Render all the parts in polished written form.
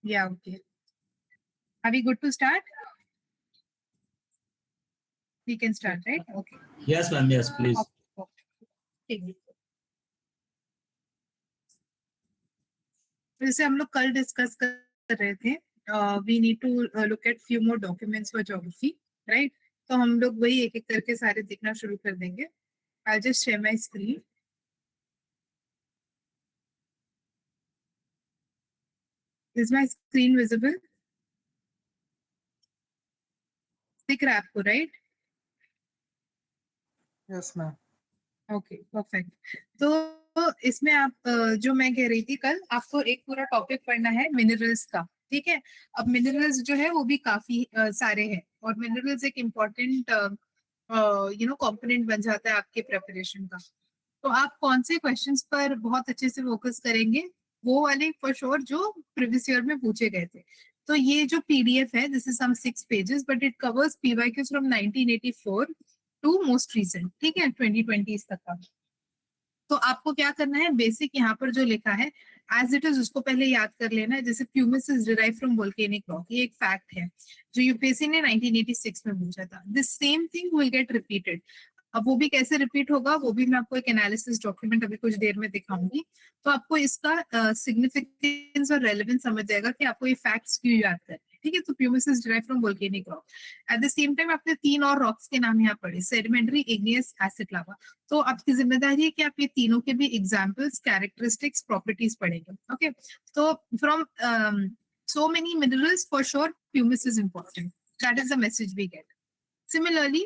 Yeah, okay. Are we good to start? We can start, right? Okay. Yes, ma'am. Yes, please. ठीक। जैसे हम लोग कल discuss कर रहे थे, we need to look at few more documents for geography, right? तो हम लोग वही एक एक करके सारे देखना शुरू कर देंगे। I just share my screen. Is my screen visible? दिख रहा है आपको, right? Yes ma'am. Okay, perfect. तो इसमें आप जो मैं कह रही थी कल, आपको एक पूरा टॉपिक पढ़ना है मिनरल्स का, ठीक है? अब मिनरल्स जो है वो भी काफी सारे हैं, और मिनरल्स एक इम्पोर्टेंट कंपोनेंट बन जाता है आपके प्रिपरेशन का। तो आप कौन से क्वेश्चंस पर बहुत अच्छे से फोकस करेंगे? वो वाले फॉर श्योर जो प्रीवियस ईयर में पूछे गए थे। तो ये जो पीडीएफ है, this is some 6 pages, but it covers PYQs from 1984 to most recent, ठीक है, 2020 तक का। तो आपको क्या करना है, बेसिक यहाँ पर जो लिखा है एज इट इज उसको पहले याद कर लेना है। जैसे pumice is derive from volcanic rock, ये एक फैक्ट है जो यूपीएससी ने 1986 में पूछा था। This same thing will get repeated. अब वो भी कैसे रिपीट होगा, वो भी मैं आपको एक एनालिसिस डॉक्यूमेंट अभी कुछ देर में दिखाऊंगी। तो आपको इसका सिग्निफिकेंस और रेलेवेंस समझ जाएगा कि आपको ये फैक्ट्स क्यों याद करने हैं, ठीक है? तो pumice is derive from volcanic rock. At the same time आपने 3 और रॉक्स के नाम यहाँ पढ़े, सेडिमेंट्री, इग्नियस, एसिड लावा। तो आपकी जिम्मेदारी है कि आप ये तीनों के भी एग्जाम्पल्स, कैरेक्टरिस्टिक्स, प्रॉपर्टीज पढ़ेंगे, ओके? तो from so many minerals, for sure pumice is important. That is the message we get. Similarly,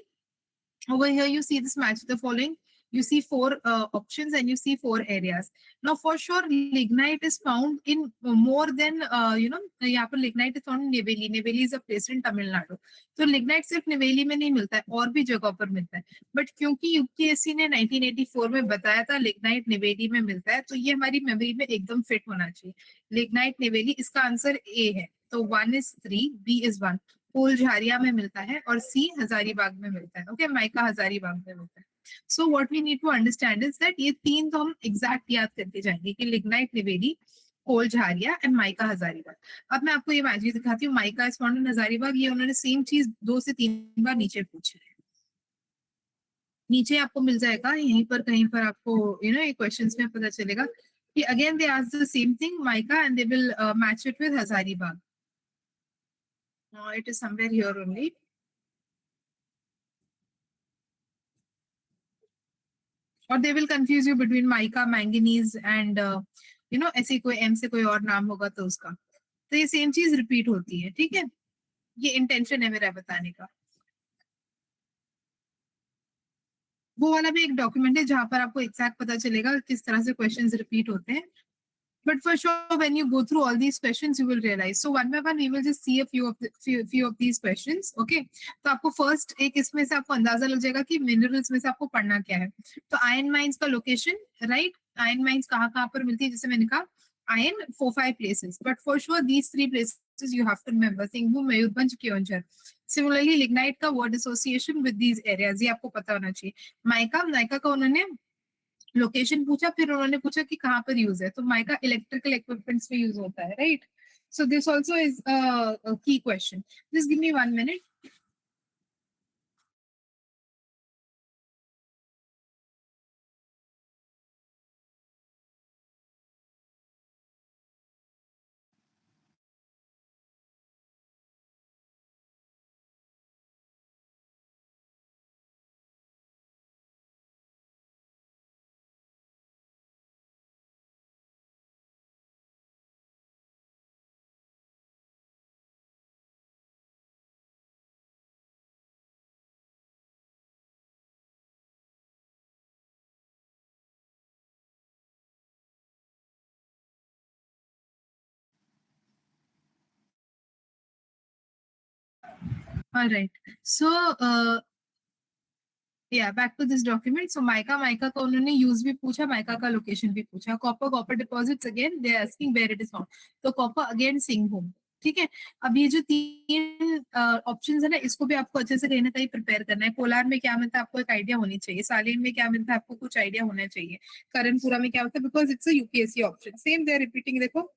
over here you see this match the following. You see 4 options and you see 4 areas. Now for sure lignite is found in more than यहाँ पर lignite is found in Neyveli. Neyveli is a place in Tamil Nadu. तो lignite सिर्फ नेवेली में नहीं मिलता है, और भी जगहों पर मिलता है। बट क्योंकि यूपीएससी ने 1984 में बताया था लिग्नाइट नेवेली में मिलता है, तो ये हमारी मेमोरी में एकदम फिट होना चाहिए। लिग्नाइट नेवेली, इसका आंसर ए है। तो 1 is 3, B is 1। पोल झारिया में मिलता है, और सी हजारीबाग में मिलता है, ओके? माइका हजारीबाग में मिलता है। So what we need to understand is that ये 3 तो हम एग्जैक्ट याद करके जाएंगे कि लिग्नाइट नेवेली, पोल झारिया एंड माइका हजारीबाग। अब मैं आपको ये मैजिक दिखाती हूँ। Mica is found in Hazaribagh, ये उन्होंने सेम चीज 2 से 3 बार नीचे पूछी है। नीचे आपको मिल जाएगा, यहीं पर कहीं पर आपको ये क्वेश्चंस में पता चलेगा कि again they ask the same thing, mica, and they will match it with Hazaribagh. It is somewhere here only. Or they will confuse you between mica, manganese and ऐसे कोई M से कोई और नाम होगा तो उसका। तो ये सेम चीज रिपीट होती है, ठीक है? ये इंटेंशन है मेरा बताने का। वो वाला भी एक डॉक्यूमेंट है जहां पर आपको एग्जैक्ट पता चलेगा किस तरह से क्वेश्चंस रिपीट होते हैं। But for sure, when you go through all these questions, you will realize. So one by one, we will just see a few of these questions. Okay? तो आपको first एक इसमें से आपको अंदाजा लग जाएगा कि minerals में से आपको पढ़ना क्या है। तो iron mines का location, right? Iron mines कहाँ पर मिलती है? जैसे मैंने कहा, iron 4-5 places. But for sure, these 3 places you have to remember: Singhbhum, Mayurbhanj, Keonjhar. Similarly, lignite का word association with these areas ये आपको पता होना चाहिए। माइका का उन्होंने लोकेशन पूछा, फिर उन्होंने पूछा कि कहाँ पर यूज है। तो माइका इलेक्ट्रिकल इक्विपमेंट्स में यूज होता है, right? So this also is a key question. Just give me 1 minute. All right. So yeah, back to this document. So mica का उन्होंने यूज भी पूछा, माइका का लोकेशन भी पूछा। Copper deposits, again they are asking where it is found. तो copper again Singhbhum, ठीक है? अब ये जो 3 ऑप्शंस है ना, इसको भी आपको अच्छे से कहीं ना कहीं प्रिपेयर करना है। कोलार में क्या मिलता है आपको एक आइडिया होनी चाहिए, सालिन में क्या मिलता है आपको कुछ आइडिया होना चाहिए, करणपुरा में क्या होता है, because it's a UPSC option. Same they are repeating. देखो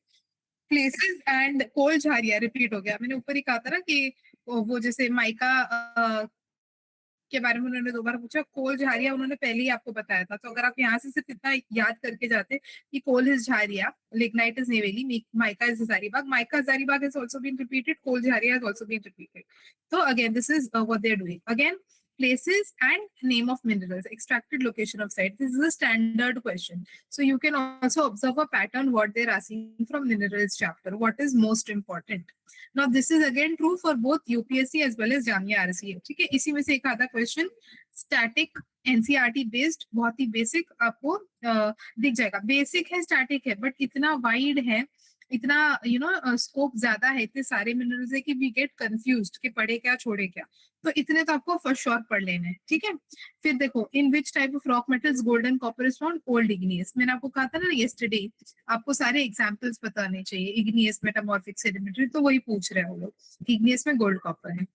places and coal Jharia repeat हो गया। मैंने ऊपर ही कहा था ना कि वो जैसे माइका के बारे में उन्होंने 2 बार पूछा, कोल झारिया उन्होंने पहले ही आपको बताया था। तो अगर आप यहाँ से सिर्फ इतना याद करके जाते कि coal is Jharia, lignite is Neyveli, mica is Hazaribagh, mica Hazaribagh is also been repeated, coal Jharia is also been repeated. तो again this is what they are doing. Again places and name of minerals, extracted location of site. This is a standard question. So you can also observe a pattern what they're asking from minerals chapter. What is most important? Now this is again true for both UPSC as well as Jamia RCA. ठीक है, इसी में से एक आधा question static NCERT based, बहुत ही basic आपको दिख जाएगा। बेसिक है, स्टैटिक है, बट इतना वाइड है, इतना स्कोप ज्यादा है, इतने सारे मिनरल्स है कि वी गेट कंफ्यूज्ड कि पढ़े क्या छोड़े क्या। तो इतने तो आपको फर्स्ट श्योर पढ़ लेने हैं, ठीक है। फिर देखो, in which type of rock metals gold and copper is found? Old igneous. मैंने आपको कहा था ना यस्टरडे, आपको सारे एग्जांपल्स बताने चाहिए। इग्नियस, मेटामॉर्फिक, सेडिमेंट्री, तो वही पूछ रहे हैं वो लोग। इग्नियस में गोल्ड कॉपर है।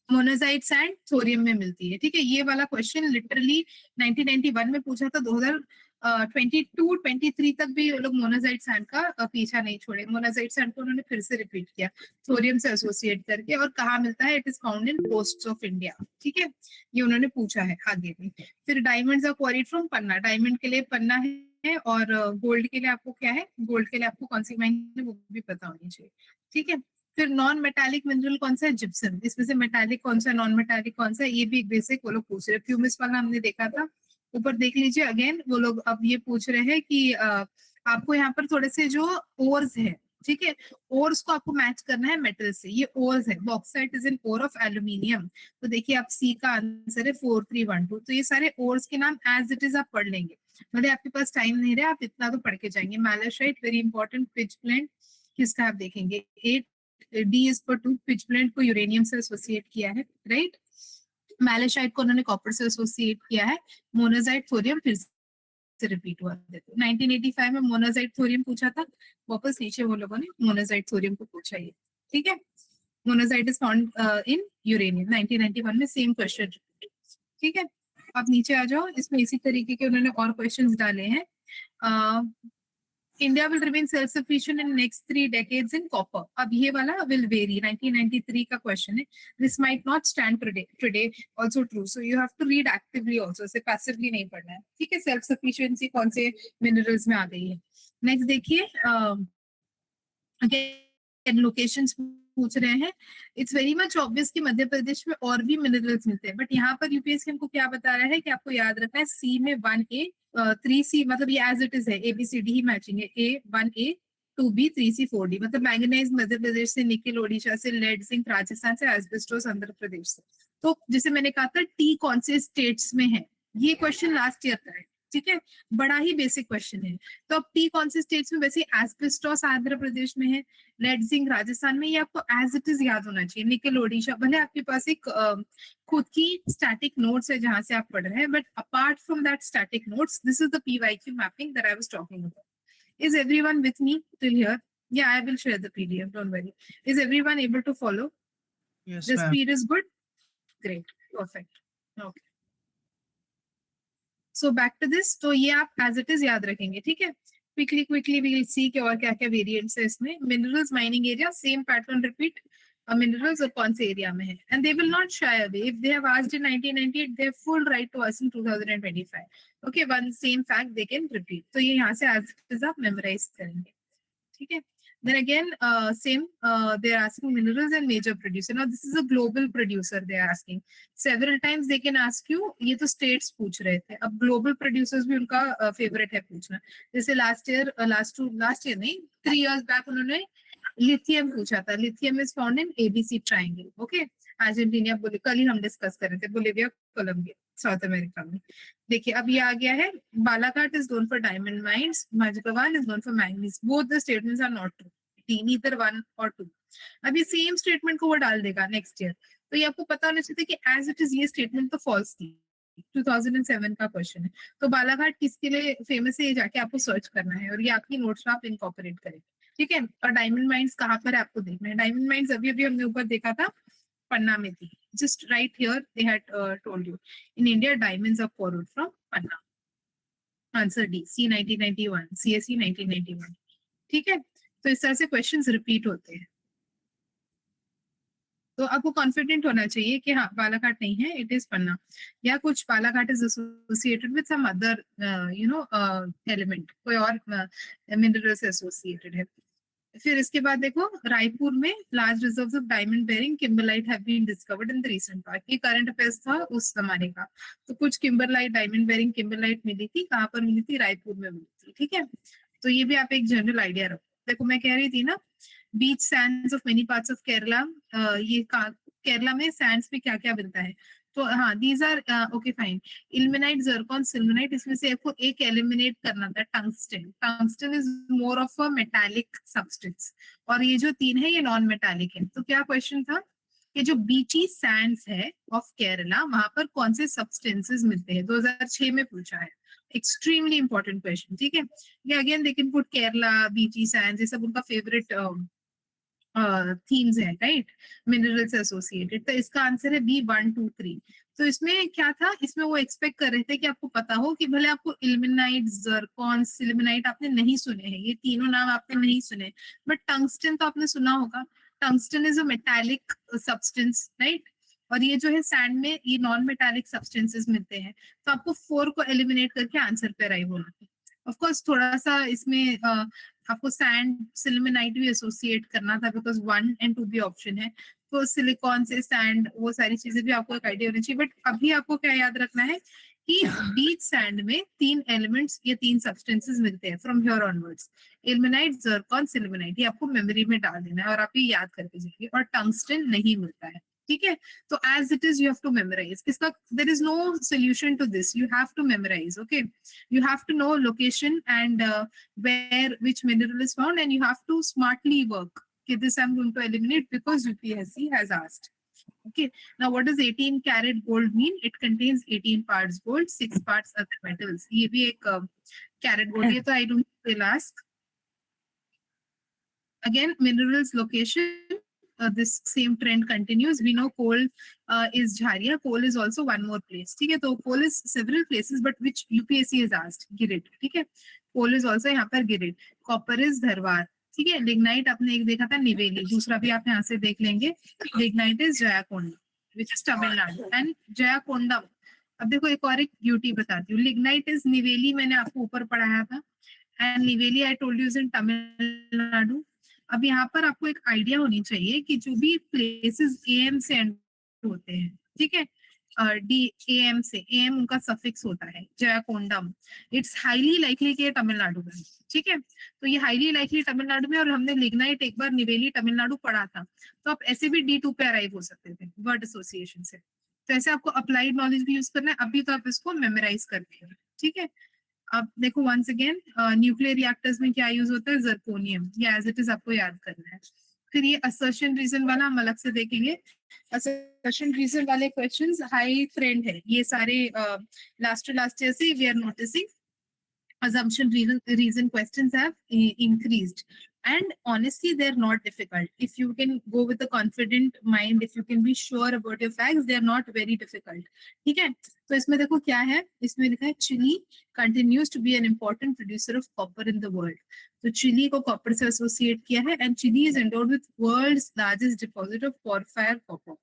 मोनाजाइट सैंड थोरियम में मिलती है, ठीक है। ये वाला क्वेश्चन लिटरली 1991 में पूछा था, 2022-23 तक भी लोग मोनाजाइट सैंड का पीछा नहीं छोड़े। मोनाजाइट सैंड को उन्होंने फिर से रिपीट किया थोरियम से एसोसिएट करके, और कहाँ मिलता है? It is found in coasts of India, ठीक है। ये उन्होंने पूछा है आगे भी। फिर diamonds are quarried from Panna, diamond के लिए पन्ना है, और गोल्ड के लिए आपको क्या है? गोल्ड के लिए आपको कौन सी माइन है वो भी पता होनी चाहिए, ठीक है। फिर नॉन मेटालिक मिनरल कौन सा है? जिप्सम। इसमें से मेटालिक कौन सा है, नॉन मेटालिक कौन सा है? ये भी एक बेसिक वो लोग पूछ रहे हैं। फ्यूमिस वाला हमने देखा था, ऊपर देख लीजिए। अगेन वो लोग अब ये पूछ रहे हैं कि आपको यहाँ पर थोड़े से जो ओर्स है, ठीक है, ओर्स को आपको मैच करना है मेटल से। ये ओर्स है, bauxite is an ore of aluminium. तो देखिए आप सी का आंसर है 4312। तो ये सारे ओर्स के नाम एज इट इज आप पढ़ लेंगे, मतलब आपके पास टाइम नहीं रहा, आप इतना तो पढ़ के जाएंगे। मैलेशाइट वेरी इंपॉर्टेंट। पिचब्लेंड किसका आप देखेंगे? 8 डी इज फॉर 2। पिचब्लेंड को यूरेनियम से एसोसिएट किया है, राइट। मैलेशाइट को उन्होंने कॉपर से एसोसिएट किया है। मोनाजाइट थोरियम फिर से रिपीट हुआ। देखो 1985 में मोनाजाइट थोरियम पूछा था, वापस नीचे वो लोगों ने मोनाजाइट थोरियम को पूछा ये, ठीक है। Monazite is found in uranium, 1991 में सेम क्वेश्चन, ठीक है। आप नीचे आ जाओ, इसमें इसी तरीके के उन्होंने और क्वेश्चंस डाले हैं। India will remain self-sufficient in next 3 decades in copper. अब ये वाला will vary, 1993 का question है. This might not stand today also true. So you have to read actively also, इसे passively नहीं पढ़ना है, ठीक है। Self-sufficiency कौन से minerals में आ गई है? Next देखिए, again locations पूछ रहे हैं। इट्स वेरी मच ऑब्वियस कि मध्य प्रदेश में और भी मिनरल्स मिलते हैं, बट यहाँ पर यूपीएससी हमको क्या बता रहा है कि आपको याद रखना है सी में 1A 3C, मतलब ये एज इट इज है, ABCD ही मैचिंग है। A 1A 2B 3C 4D, मतलब मैंगनीज मध्य प्रदेश से, निकिल ओडिशा से, लेड जिंक राजस्थान से, एस्बेस्टोस आंध्र प्रदेश से। तो जैसे मैंने कहा था टी कौन से स्टेट्स में है, ये क्वेश्चन लास्ट ईयर का है, ठीक है, बड़ा ही बेसिक क्वेश्चन है। तो अब टी कौन से स्टेट्स में? वैसे एस्बेस्टोस आंध्र प्रदेश में है, लेड जिंक राजस्थान में, ये आपको एज इट इज याद होना चाहिए। निकल ओडिशा, भले आपके पास एक खुद की स्टैटिक नोट्स है जहां से आप पढ़ रहे हैं, but apart from that static notes, this is the PYQ mapping that I was talking about. Is everyone with me till here? Yeah, I will share the PDF, don't worry. Is everyone able to follow? Yes, The ma'am. speed is good? Great, perfect. Okay. So back to this, तो ये आप as it is याद रखेंगे, ठीक है। Quickly we will see कि और क्या क्या variants है इसमें। Minerals mining area, same pattern repeat. Minerals और कौन से area में है, and they will not shy away. If they have asked in 1998, they have full right to ask in 2025. Okay, one same fact they can repeat. तो ये यहाँ से as it is आप memorize करेंगे, ठीक है। Then again, same, they are asking minerals and major producer. Now this is a global producer they are asking. Several times they can ask you, ये तो states पूछ रहे थे, अब global producers भी उनका favorite है पूछना। जैसे last year नहीं, 3 years back उन्होंने लिथियम पूछा था। Lithium is found in ABC triangle, okay? Argentina, बोले कल ही हम डिस्कस कर रहे थे, बोलिविया, कोलंबिया, साउथ अमेरिका में। देखिए अब ये आ गया है, Balaghat is known for diamond mines, Majhgawan is known for manganese. Both the statements are not true, neither 1 और 2। अब ये सेम स्टेटमेंट को वो डाल देगा नेक्स्ट ईयर, तो ये आपको पता होना चाहिए कि एज इट इज ये स्टेटमेंट तो फॉल्स थी। 2007 का क्वेश्चन है। तो बालाघाट किसके लिए फेमस है, ये जाके आपको सर्च करना है, और ये आपकी नोट्स में आप इनकॉर्पोरेट करें, ठीक है। और डायमंड माइंस कहाँ पर है आपको देखना है। डायमंड माइंस अभी अभी हमने ऊपर देखा था, पन्ना में थी। Just right here they had told you in India diamonds are borrowed from Panna. Answer D, C 1991, CSE 1991, ठीक है। तो इस तरह से क्वेश्चंस रिपीट होते हैं। तो आपको कॉन्फिडेंट होना चाहिए कि हाँ बालाघाट नहीं है, इट इज पन्ना, या कुछ Balaghat is associated with some other element, कोई और मिनरल से एसोसिएटेड है। फिर इसके बाद देखो रायपुर में large reserves of diamond bearing kimberlite have been discovered in the recent past. ये करंट अफेयर्स था उस जमाने का। तो कुछ किम्बरलाइट, डायमंड बेयरिंग किम्बरलाइट मिली थी, कहाँ पर मिली थी? रायपुर में मिली थी। ठीक है, तो ये भी आप एक जनरल आइडिया रखो। देखो मैं कह रही थी ना, beach sands of many parts of Kerala, ये केरला में सैंड्स में क्या क्या मिलता है? तो हाँ, these are okay fine. Ilmenite, zircon, sillimanite, इसमें से आपको एक एलिमिनेट करना था, tungsten. Tungsten is more of a metallic substance, और ये जो तीन है ये नॉन मेटालिक है। तो क्या क्वेश्चन था कि जो बीची सैंड्स है ऑफ केरला, वहां पर कौन से सब्सटेंसेस मिलते हैं? 2006 में पूछा है, एक्सट्रीमली इंपॉर्टेंट क्वेश्चन। ठीक है, ये again they can put Kerala, बीची सैंड्स, ये सब उनका फेवरेट थीम्स है, राइट, मिनरल से एसोसिएटेड। तो इसका आंसर है बी 1 2 3। तो इसमें क्या था, इसमें वो एक्सपेक्ट कर रहे थे कि आपको पता हो कि भले आपको इल्मेनाइट, जर्कॉन, सिल्मेनाइट आपने नहीं सुने हैं, ये तीनों नाम आपने नहीं सुने, बट टंगस्टन तो आपने सुना होगा। Tungsten is a metallic substance, right, और ये जो है सैंड में ये नॉन मेटालिक सब्सटेंसेस मिलते हैं। तो आपको 4 को एलिमिनेट करके आंसर पे अराइव होना है। ऑफ कोर्स थोड़ा सा इसमें आपको सैंड, सिल्मेनाइट भी एसोसिएट करना था, बिकॉज 1 और 2 भी ऑप्शन है। तो सिलिकॉन से सैंड, वो सारी चीजें भी आपको एक आइडिया होनी चाहिए। बट अभी आपको क्या याद रखना है कि बीच सैंड में 3 एलिमेंट्स, ये 3 सब्सटेंसेस मिलते हैं from here onwards, ilmenite, zircon, सिल्मेनाइट। ये आपको मेमोरी में डाल देना है और आप ये याद करके जाइए। और टंगस्टन नहीं मिलता है, ठीक है। तो as it is you have to memorise इसका, there is no solution to this, you have to memorise, okay. You have to know location and where which mineral is found, and you have to smartly work. Okay, this I'm going to eliminate because UPSC has asked. Okay, now what does 18 karat gold mean? It contains 18 parts gold, 6 parts other metals. ये भी एक carat gold, ये तो I don't will ask. Again, minerals location. This same trend continues. We know coal is Jharia. Coal is also one more place. ठीक है, तो coal is several places, but which UPSC is asked? Girit. ठीक है, coal is also यहाँ पर Girit. Copper is Dharwar. ठीक है, lignite आपने एक देखा था निवेली, दूसरा भी आप यहाँ से देख लेंगे। lignite is Jayakonda, which is Tamil Nadu, and Jayakonda। अब देखो एक और एक ब्यूटी बताती हूँ। lignite is निवेली, मैंने आपको ऊपर पढ़ाया था, and Neyveli I told you is in Tamil Nadu. अब यहाँ पर आपको एक आइडिया होनी चाहिए कि जो भी प्लेसेस एम से एंड होते हैं, ठीक है, डी एम से, एम उनका सफिक्स होता है, जयाकोंडम, इट्स हाईली लाइकली कि तमिलनाडु में, ठीक है। तो ये हाईली लाइकली तमिलनाडु में, और हमने लिग्नाइट एक बार निवेली तमिलनाडु पढ़ा था। तो आप ऐसे भी D2 पे अराइव हो सकते थे वर्ड एसोसिएशन से। तो ऐसे आपको अप्लाइड नॉलेज भी यूज करना है, अभी तो आप इसको मेमोराइज करते हैं, ठीक है। अब देखो वंस अगेन, न्यूक्लियर रिएक्टर्स में क्या यूज होता है? जर्कोनियम, ये एज इट इज आपको याद करना है। फिर ये असर्शन रीजन वाला हम अलग से देखेंगे। असर्शन रीजन वाले क्वेश्चंस हाई ट्रेंड है, ये सारे लास्ट टू लास्ट ईयर से we are noticing assumption reason questions have increased, and honestly they're not difficult if you can go with a confident mind, if you can be sure about your facts, they're not very difficult, ठीक है। तो इसमें देखो क्या है, इसमें लिखा है chilli continues to be an important producer of copper in the world। तो चिली को कॉपर से एसोसिएट किया है, and Chile is endowed with world's largest deposit of porphyry copper।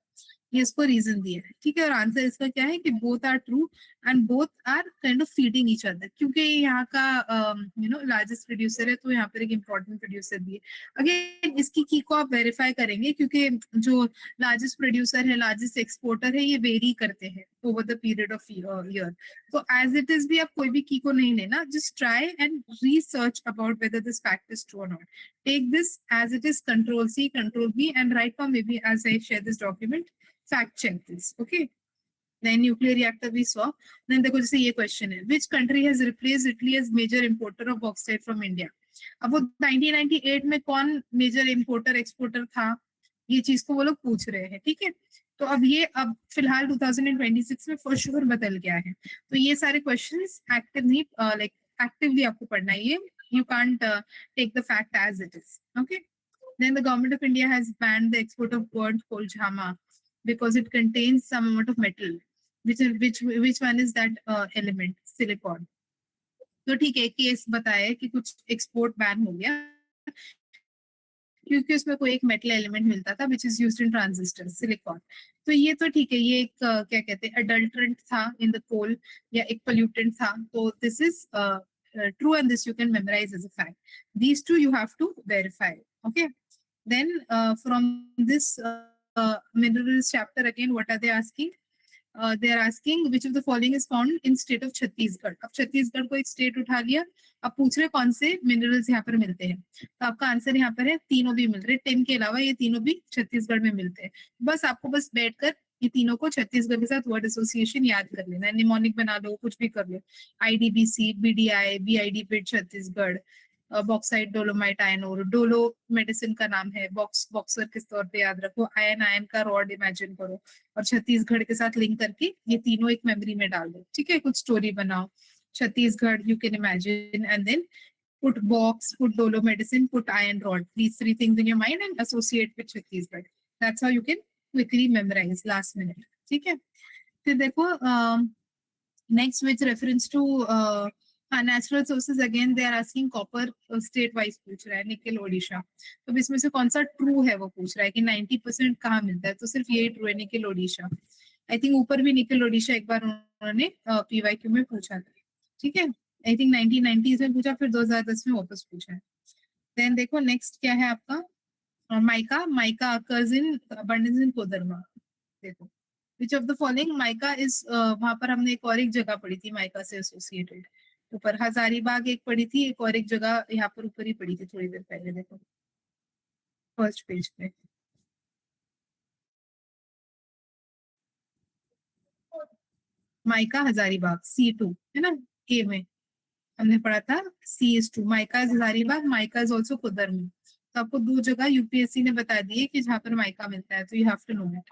ये इसको रीजन दिया है, ठीक है। और आंसर इसका क्या है कि both are true and both are kind of feeding each other, क्योंकि यहाँ का लार्जेस्ट प्रोड्यूसर है, तो यहाँ पर एक इंपॉर्टेंट प्रोड्यूसर भी है। अगेन इसकी की को आप वेरीफाई करेंगे, क्योंकि जो लार्जेस्ट प्रोड्यूसर है, लार्जेस्ट एक्सपोर्टर है, ये वेरी करते हैं over the period of year. तो एज इट इज भी आप कोई भी की को नहीं लेना, just try and research about whether this fact is true और not. Take this as it is, control C, control V, and right now maybe as I share this document, fact check this, okay। then nuclear reactor we saw। then देखो जैसे ये question है, which country has replaced Italy as major importer of bauxite from India। अब वो 1998 में कौन major importer exporter था, ये चीज को वो लोग पूछ रहे हैं, ठीक है। तो अब ये अब फिलहाल 2026 में फॉर श्योर बदल गया है। तो ये सारे क्वेश्चंस एक्टिव नहीं, लाइक एक्टिवली आपको पढ़ना है ये, you can't take the fact as it is, okay। then the government of India has banned the export of burnt coal jhama because it contains some amount of metal, which one is that element? Silicon। तो ठीक है, case बताया कि कुछ export ban हो गया, क्योंकि उसमें कोई एक मेटल एलिमेंट मिलता था which is used in transistor silicon. तो ये तो ठीक है, ये एक क्या कहते हैं अडल्ट्रेंट था इन द कोल या एक पोल्यूटेंट था, तो this is true and this you can memorize as a fact. These two you have to verify. Okay. Then from this minerals chapter again, what are they asking? They are asking which of the following is found in state of Chhattisgarh. अब छत्तीसगढ़ को एक state उठा लिया, अब पूछ रहे कौन से मिनरल्स यहाँ पर मिलते हैं, तो आपका आंसर यहाँ पर है तीनों भी मिल रहे, टिन के अलावा ये तीनों भी छत्तीसगढ़ में मिलते हैं। बस आपको बस बैठकर ये तीनों को छत्तीसगढ़ के साथ वर्ड एसोसिएशन याद कर लेना है, निमोनिक बना लो, कुछ भी कर लो, IDBC, BDI, BID बिट Chhattisgarh, bauxite, dolomite, iron ore, Dolo medicine का नाम है, बॉक्सर किस तौर पे याद रखो, आयन का रॉड इमेजिन करो और छत्तीसगढ़ के साथ लिंक करके ये तीनों एक मेमोरी में डाल दो। ठीक है, कुछ स्टोरी बनाओ, Chhattisgarh you can imagine and then put box, put dolo medicine, put iron rod. These three things in your mind and associate with Chhattisgarh. That's how you can quickly memorize last minute. ठीक है, फिर देखो next with reference to natural sources again they are asking copper state wise पूछ रहा है, निकल ओडिशा। तो इसमें से कौन सा ट्रू है वो पूछ रहा है कि 90% कहाँ मिलता है, तो सिर्फ यही ट्रू है, निकल ओडिशा। आई थिंक ऊपर भी निकल ओडिशा एक बार उन्होंने PYQ में पूछा था। ठीक है, आई थिंक 1990s में पूछा, फिर 2010 में वापस पूछा है। देन देखो नेक्स्ट क्या है आपका, mica occurs in abundance in Koderma. देखो which of the following mica is, वहां पर हमने एक और एक जगह पढ़ी थी माइका से एसोसिएटेड, ऊपर हजारीबाग एक पढ़ी थी, एक और एक जगह यहाँ पर ऊपर ही पढ़ी थी थोड़ी देर पहले, देखो फर्स्ट पेज पे। माइका हजारीबाग C2 है ना, ए में हमने पढ़ा था C is 2, mica is Hazaribagh, mica is also Koderma. तो आपको दो जगह यूपीएससी ने बता दी है कि जहाँ पर माइका मिलता है, तो you have to know it.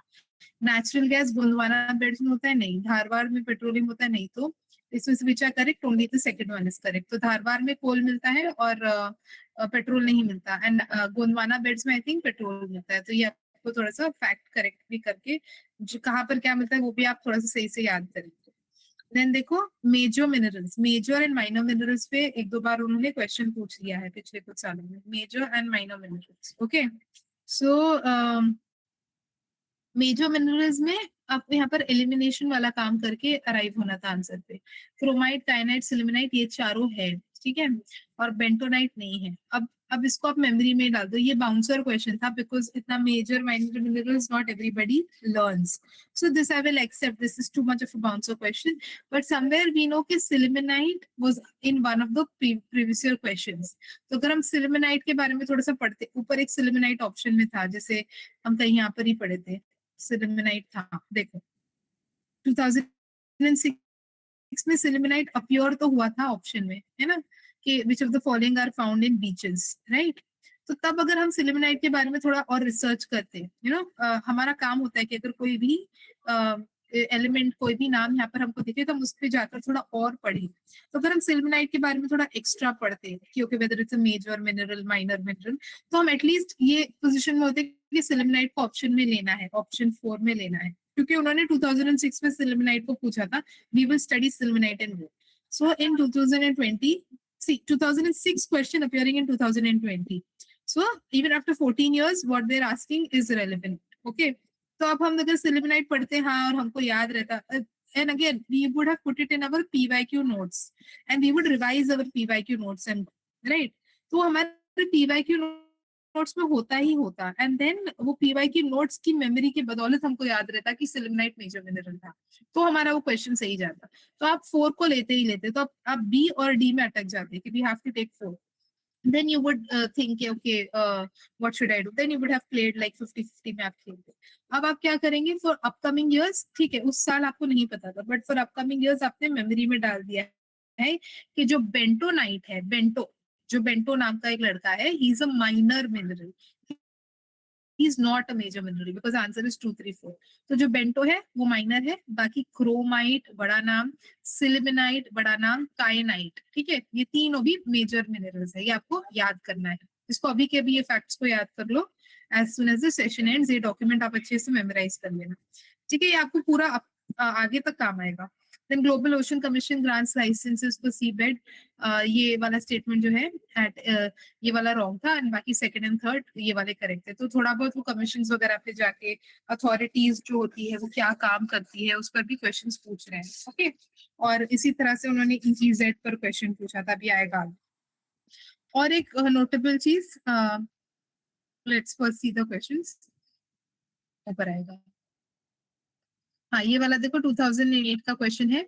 Natural gas Gondwana belt में होता है नहीं, धारवाड़ में पेट्रोलियम होता है नहीं, तो इसमें से which are correct, only the second one is correct. तो धारवाड़ में कोल मिलता है और पेट्रोल नहीं मिलता, एंड गोंदवाना बेल्ट में आई थिंक पेट्रोल मिलता है। तो ये आपको थोड़ा सा फैक्ट करेक्ट भी करके जो कहाँ पर क्या मिलता है वो भी आप थोड़ा सा सही से याद करेंगे। देन देखो major minerals, major and minor minerals पे एक दो बार उन्होंने क्वेश्चन पूछ लिया है पिछले कुछ सालों में, major and minor minerals. Okay, so major minerals में आपको यहाँ पर एलिमिनेशन वाला काम करके अराइव होना था आंसर पे। क्रोमाइट, काइनाइट, सिलिमिनाइट ये चारों है, ठीक है, और बेंटोनाइट नहीं है। अब इसको आप मेमोरी में डाल दो, ये बाउंसर क्वेश्चन था बिकॉज इतना major minor minerals not everybody learns, so this I will accept, this is too much of a bouncer question, but somewhere we know कि sillimanite was in one of the previous year questions. तो अगर हम सिलिमिनाइट के बारे में थोड़ा सा पढ़ते, ऊपर एक सिलिमिनाइट ऑप्शन में था, जैसे हम कहीं यहाँ पर ही पढ़े थे, सिलिमिनाइट था, देखो 2006 में सिलिमिनाइट अपीयर तो हुआ था ऑप्शन में, है ना, कि which of the following are found in beaches, right. तो तब अगर हम सिलिमिनाइट के बारे में थोड़ा और रिसर्च करते, यू नो, हमारा काम होता है कि अगर कोई भी एलिमेंट, कोई भी नाम यहाँ पर हमको दिखे तो हम उस पर जाकर थोड़ा और पढ़े। तो अगर हम सिलिमिनाइट के बारे में थोड़ा एक्स्ट्रा पढ़ते कि whether it's a major mineral, minor mineral, तो हम एटलीस्ट ये पोजीशन में होते कि सिलिमिनाइट को ऑप्शन में लेना है, ऑप्शन 4 में लेना है, क्योंकि उन्होंने 2006 में सिलिमिनाइट को पूछा था, वी विल स्टडी सिलिमिनाइट एंड वो। सो इन 2020, see 2006 question appearing in 2020, so even after 14 years what they're asking is relevant. Okay, तो अब हम अगर सिलिमिनाइट पढ़ते हैं और हमको याद रहता, and again we would have put it in our PYQ notes and we would revise our PYQ notes and right, तो हमारे PYQ नोट्स में होता ही होता, एंड देन वो PYQ नोट्स की मेमोरी की बदौलत हमको याद रहता कि सिलिमिनाइट मेजर मिनरल था, तो हमारा वो क्वेश्चन सही जाता। तो आप 4 को लेते ही लेते, तो आप B और D में अटक जाते कि we have to take 4, then you would think okay what should I do, then you would have played like 50-50 में आप खेलते। अब आप क्या करेंगे फॉर अपकमिंग इयर्स, ठीक है, उस साल आपको नहीं पता था, बट फॉर अपकमिंग इयर्स आपने मेमोरी में डाल दिया है कि जो बेंटोनाइट है, जो बेंटो नाम का एक लड़का है, he is a minor mineral, he is not a major mineral because answer is 2, 3, 4। तो जो बेंटो है वो माइनर है, बाकी क्रोमाइट बड़ा नाम, सिलिमिनाइट बड़ा नाम, काइनाइट, ठीक है, ये तीनों भी मेजर मिनरल्स है, ये आपको याद करना है। इसको अभी के अभी ये फैक्ट्स को याद कर लो, as soon as the session ends ये डॉक्यूमेंट आप अच्छे से मेमोराइज कर लेना, ठीक है, ये आपको पूरा आगे तक काम आएगा। Then global ocean commission grants licences for sea bed, ये वाला स्टेटमेंट जो है एट ये वाला रॉन्ग था, एंड बाकी सेकंड एंड थर्ड ये वाले करेक्ट है। तो थोड़ा बहुत वो कमीशन वगैरह पे जाके अथॉरिटीज जो होती है वो क्या काम करती है उस पर भी क्वेश्चन पूछ रहे हैं। ओके, और इसी तरह से उन्होंने EEZ पर क्वेश्चन पूछा था, अभी आएगा। और एक नोटेबल चीज, let's first see the questions, ऊपर आएगा। हाँ, ये वाला देखो 2008 का क्वेश्चन है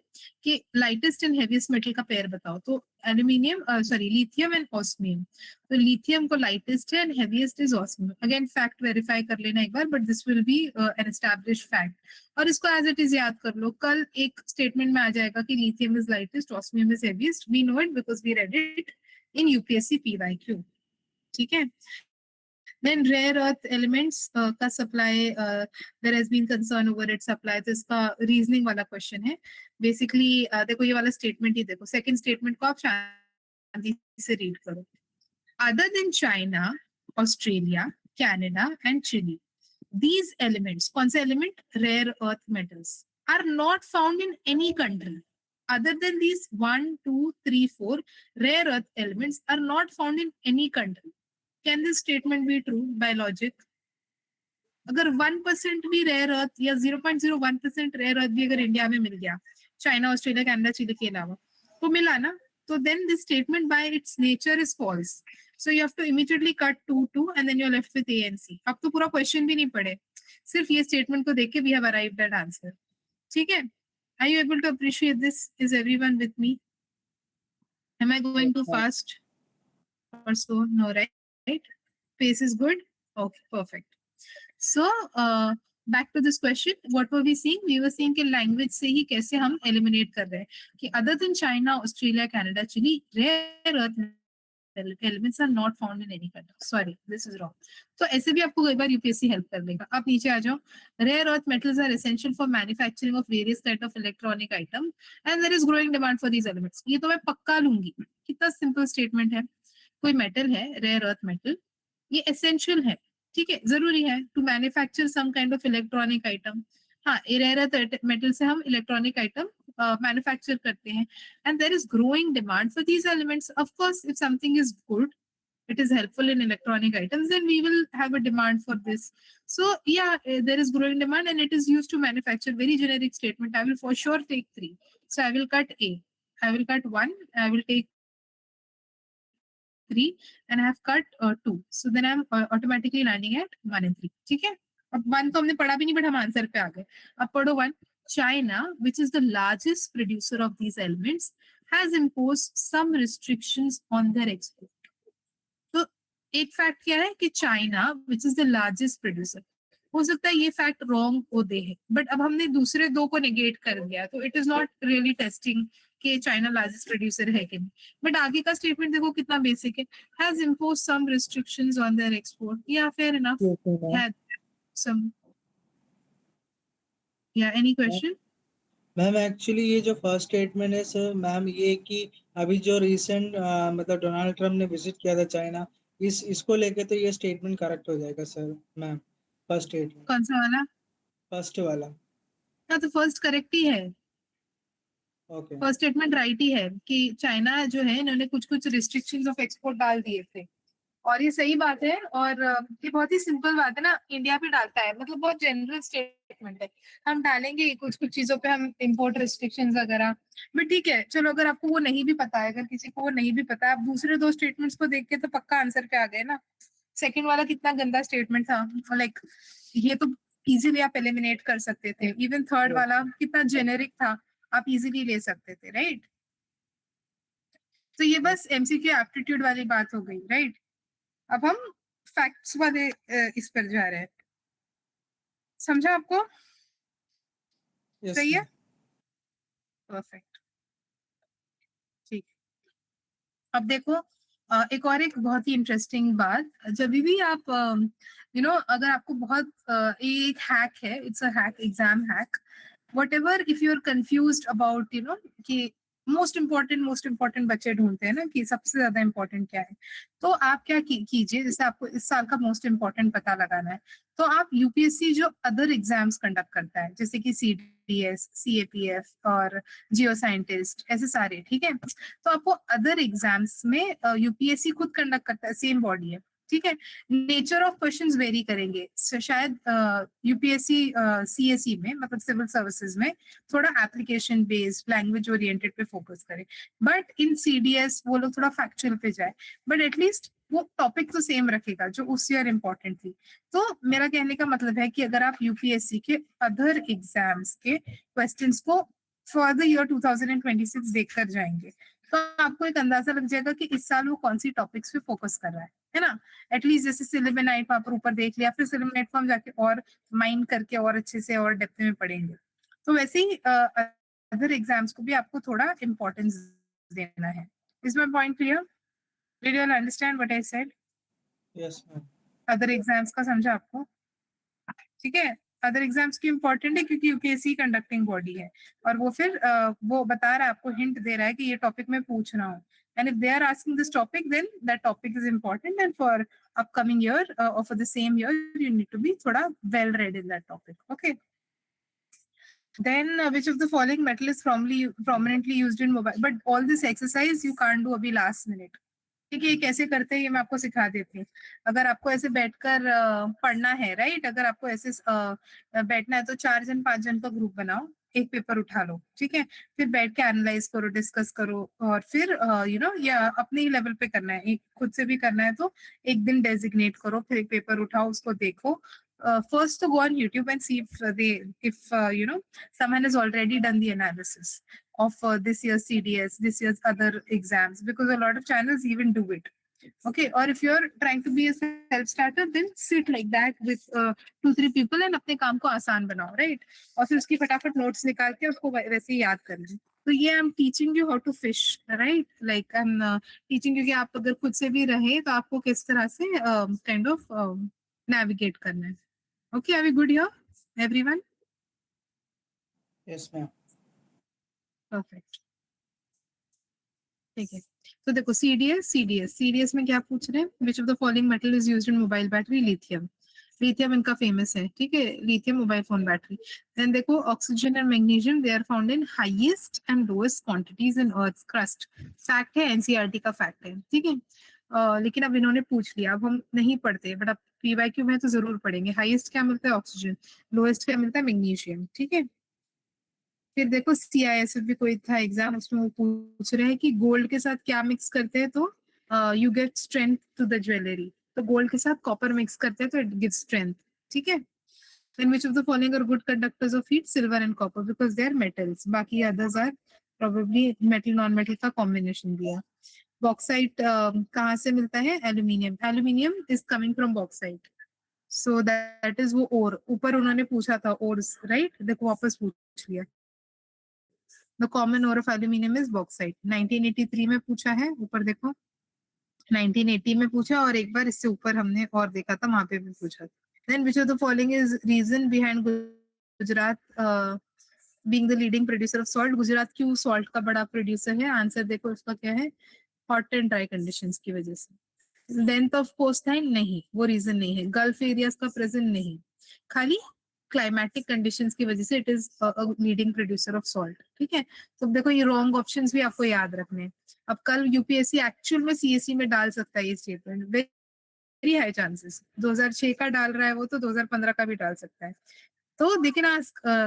कि लाइटेस्ट एंड हेवीएस्ट मेटल का पेयर बताओ। तो aluminium, sorry, lithium and osmium. तो लिथियम को लाइटेस्ट है and heaviest is osmium. Again fact verify कर लेना एक बार, but this will be an established fact, और इसको एज इट इज याद कर लो। कल एक स्टेटमेंट में आ जाएगा कि lithium is lightest, osmium is heaviest. We know it because we read it in UPSC PYQ। ठीक है। Then rare earth elements का supply, there has been concern over its supply. तो इसका reasoning वाला question है। Basically देखो ये वाला statement ही देखो, second statement को आप शांति से read करो। Other than China, Australia, Canada and Chile, these elements, कौन से element? Rare earth metals are not found in any country. Other than these 1, 2, 3, 4 rare earth elements are not found in any country. Can this statement be true by logic? अगर 1% भी rare earth या 0.01% rare earth भी अगर India में मिल गया, China, Australia, Canada, chilli के अलावा, तो मिला ना, तो then this statement by its nature is false. So you have to immediately cut 2 and then you're left with A and C. अब तो पूरा क्वेश्चन भी नहीं पढ़े, सिर्फ ये स्टेटमेंट को देख के we have arrived at answer. ठीक है? Are you able to appreciate this? Is everyone with me? Am I going too fast or so? No, right? Pace is good? Okay, perfect. So, back to this question, what were we seeing? We were seeing कि language से ही कैसे हम eliminate कर रहे हैं कि other than China, Australia, Canada, Chile, rare earth elements are not found in any country. Sorry, this is wrong. तो ऐसे भी आपको कई बार UPSC help कर देगा। आप नीचे आ जाओ। Rare earth metals are essential for manufacturing of various kind of electronic item and there is growing demand for these elements. ये तो मैं पक्का लूंगी। कितना simple statement है। कोई metal है, rare earth metal, ये essential है, ठीक है, जरूरी है to manufacture some kind of electronic item. हाँ, रेयर अर्थ मेटल से हम इलेक्ट्रॉनिक आइटम मैन्युफैक्चर करते हैं and there is growing demand for these elements. Of course if something is good, it is helpful in electronic items, then we will have a demand for this. So yeah, there is growing demand and it is used to manufacture. Very generic statement. I will for sure take 3. So I will cut A, I will cut 1, I will take 3 and I have cut 2. So then I'm automatically landing at 1 and 3. ठीक है? अब 1 तो हमने पढ़ा भी नहीं, but हम answer पे आ गए। अब पढ़ो 1। China, which is the largest producer of these elements, has imposed some restrictions on their export. तो एक फैक्ट क्या है कि China, which is the largest producer, हो सकता है ये फैक्ट रॉन्ग हो दे है, बट अब हमने दूसरे 2 को नेगेट कर दिया, तो it is not really testing कि चाइना लार्जेस्ट प्रोड्यूसर है कि नहीं। बट आगे का स्टेटमेंट देखो कितना बेसिक है, has impose some restrictions on their export. या फेयर इनफ है सम, या एनी क्वेश्चन? मैम एक्चुअली ये जो फर्स्ट स्टेटमेंट है सर मैम, ये कि अभी जो रिसेंट मतलब डोनाल्ड ट्रम्प ने विजिट किया था चाइना, इसको लेके तो ये स्टेटमेंट करेक्ट हो जाएगा सर मैम। फर्स्ट स्टेटमेंट कौन सा वाला? फर्स्ट वाला। हाँ, तो फर्स्ट करेक्ट ही है, ओके फर्स्ट स्टेटमेंट राइट ही है कि चाइना जो है इन्होंने कुछ कुछ रिस्ट्रिक्शंस ऑफ एक्सपोर्ट डाल दिए थे, और ये सही बात है। और ये बहुत ही सिंपल बात है ना, इंडिया भी डालता है, मतलब बहुत जनरल स्टेटमेंट है। हम डालेंगे कुछ कुछ चीजों पे हम इंपोर्ट रिस्ट्रिक्शंस वगैरह, बट ठीक है चलो, अगर आपको वो नहीं भी पता है, अगर किसी को वो नहीं भी पता है, आप दूसरे 2 स्टेटमेंट्स को देख के तो पक्का आंसर पे आ गए ना। सेकंड वाला कितना गंदा स्टेटमेंट था, लाइक ये तो इजीली आप एलिमिनेट कर सकते थे। इवन थर्ड वाला कितना जेनेरिक था, आप इजीली ले सकते थे, राइट? तो ये बस MCQ एप्टीट्यूड वाली बात हो गई, राइट? अब हम फैक्ट्स वाले इस पर जा रहे हैं, समझा आपको? सही है, परफेक्ट, ठीक। अब देखो एक और एक बहुत ही इंटरेस्टिंग बात, जब भी आप अगर आपको बहुत एक हैक है, it's a hack, exam hack, whatever, if you are confused about कि मोस्ट इम्पोर्टेंट बच्चे ढूंढते हैं ना कि सबसे ज्यादा इम्पोर्टेंट क्या है। तो आप क्या कीजिए, जैसे आपको इस साल का मोस्ट इम्पोर्टेंट पता लगाना है, तो आप यूपीएससी जो अदर एग्जाम्स कंडक्ट करता है, जैसे कि सीडीएस, सीएपीएफ और जियो साइंटिस्ट, ऐसे सारे, ठीक है। तो आपको अदर एग्जाम्स में यूपीएससी खुद कंडक्ट करता है, सेम बॉडी है, ठीक है। नेचर ऑफ क्वेश्चंस वेरी करेंगे, शायद यूपीएससी सीएसई में, मतलब सिविल सर्विसेज में थोड़ा एप्लीकेशन बेस्ड लैंग्वेज ओरिएंटेड पे फोकस करे, बट इन सीडीएस वो लोग थोड़ा फैक्चुअल पे जाए, बट एटलीस्ट वो टॉपिक तो सेम रखेगा जो उस ईयर इम्पोर्टेंट थी। तो मेरा कहने का मतलब है कि अगर आप यूपीएससी के अदर एग्जाम्स के क्वेश्चंस को फॉर द ईयर 2026 देखकर जाएंगे, तो आपको एक अंदाजा लग जाएगा कि इस साल वो कौन सी टॉपिक्स पे फोकस कर रहा है ना। एटलीस्ट जैसे सिलेबनाइट वहां पर ऊपर देख लिया, फिर सिलेबनाइट को हम जाके और माइंड करके और अच्छे से और डेप्थ में पढ़ेंगे। तो वैसे ही अदर एग्जाम्स को भी आपको थोड़ा इम्पोर्टेंस देना है। Is my point clear? Did you understand what I said? Yes ma'am. Other exams का समझा आपको? ठीक है। अदर एग्जाम्स की इम्पोर्टेंट है क्योंकि यूपीएससी कंडक्टिंग बॉडी है, और वो फिर वो बता रहा है आपको, हिंट दे रहा है कि ये टॉपिक मैं पूछ रहा हूँ, and if they are asking this topic then that topic is important, and for upcoming year or for the same year you need to be thoda well read in that topic. Okay. Then which of the following metal is prominently used in mobile? But all this exercise you can't do abhi last minute. ठीक है, ये कैसे करते हैं ये मैं आपको सिखा देती हूँ। अगर आपको ऐसे बैठकर पढ़ना है, राइट, अगर आपको ऐसे बैठना है तो 4 जन 5 जन का ग्रुप बनाओ, एक पेपर उठा लो, ठीक है, फिर बैठ के एनालाइज करो, डिस्कस करो, और फिर यू नो या अपने ही लेवल पे करना है, एक खुद से भी करना है तो एक दिन डेजिग्नेट करो, फिर एक पेपर उठाओ, उसको देखो। First to go on YouTube and see if you know someone has already done the analysis of this year's CDS, this year's other exams, because a lot of channels even do it. Okay, or if you're trying to be a self-starter, then sit like that with 2-3 people and अपने काम को आसान बनाओ, right? और फिर उसकी फटाफट notes निकाल के उसको वैसे ही याद कर लें। तो ये I'm teaching you how to fish, right? Like I'm teaching you कि आप अगर खुद से भी रहे तो आपको किस तरह से kind of navigate करना है। Okay, are we good here, everyone? Yes ma'am. Perfect. ठीक है, तो देखो सीडीएस में क्या पूछ रहे हैं? Which of the following metal is used in mobile battery? Lithium. Lithium इनका फेमस है, ठीक है, lithium mobile phone battery. Then देखो oxygen and magnesium, they are found in highest and lowest quantities in earth crust. Fact है, NCERT का fact है, ठीक है। लेकिन अब इन्होंने पूछ लिया, अब हम नहीं पढ़ते, बट अब पीवाईक्यू में तो जरूर पढ़ेंगे। हाईएस्ट क्या मिलता है? ऑक्सीजन। लोएस्ट क्या मिलता है? मैग्नीशियम, ठीक है। फिर देखो सीआईएसएफ भी कोई था एग्जाम, उसमें वो पूछ रहे हैं कि गोल्ड के साथ क्या मिक्स करते हैं तो you get strength to the jewellery. तो गोल्ड के साथ कॉपर मिक्स करते हैं तो इट गिव्स स्ट्रेंथ, ठीक है। Then which of the following are good conductors of heat? Silver and copper, because they are metals. बाकी others are probably metal non metal का combination दिया। बॉक्साइट कहाँ से मिलता है? Aluminium. Aluminium is coming from bauxite, so that is वो ओर। ऊपर उन्होंने पूछा था ओर्स, राइट, देखो वापस पूछ लिया। The common ore of aluminium is bauxite. 1983 में पूछा है, ऊपर देखो 1980 में पूछा, और एक बार इससे ऊपर हमने और देखा था, वहां पे भी पूछा। Then which of the following is reason behind Gujarat being the leading producer of salt? Gujarat क्यों salt का बड़ा प्रोड्यूसर है? आंसर देखो उसका क्या है, हॉट एंड ड्राई कंडीशंस की वजह से। लेंथ ऑफ कोस्टलाइन नहीं, वो रीजन नहीं है। गल्फ एरियाज का प्रेजेंट नहीं, खाली क्लाइमेटिक कंडीशंस की वजह से it is leading producer of salt, ठीक है। तो देखो ये रॉन्ग ऑप्शंस भी आपको याद रखने हैं। अब कल यूपीएससी एक्चुअल में सीएससी में डाल सकता है ये स्टेटमेंट, वेरी हाई चांसेस। 2006 का डाल रहा है वो, तो 2015 का भी डाल सकता है। तो देखिए ना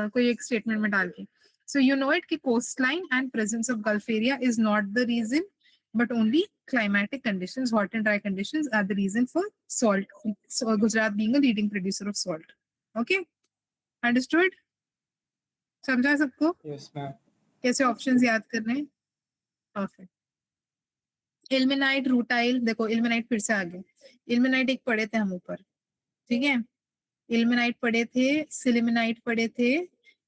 कोई एक स्टेटमेंट में डाल के, सो यू नो इट कि coast line and presence of gulf area is not the reason, but only climatic conditions, hot and dry conditions are the reason for salt. So Gujarat being a leading producer of salt. Okay, understood? समझा सबको? Yes ma'am. कैसे options याद करने हैं? Perfect. Ilmenite, rutile, देखो ilmenite फिर से आ गए। इल्मेनाइट एक पढ़े थे हम ऊपर, ठीक है। इल्मेनाइट पढ़े थे, सिलिमेनाइट पढ़े थे,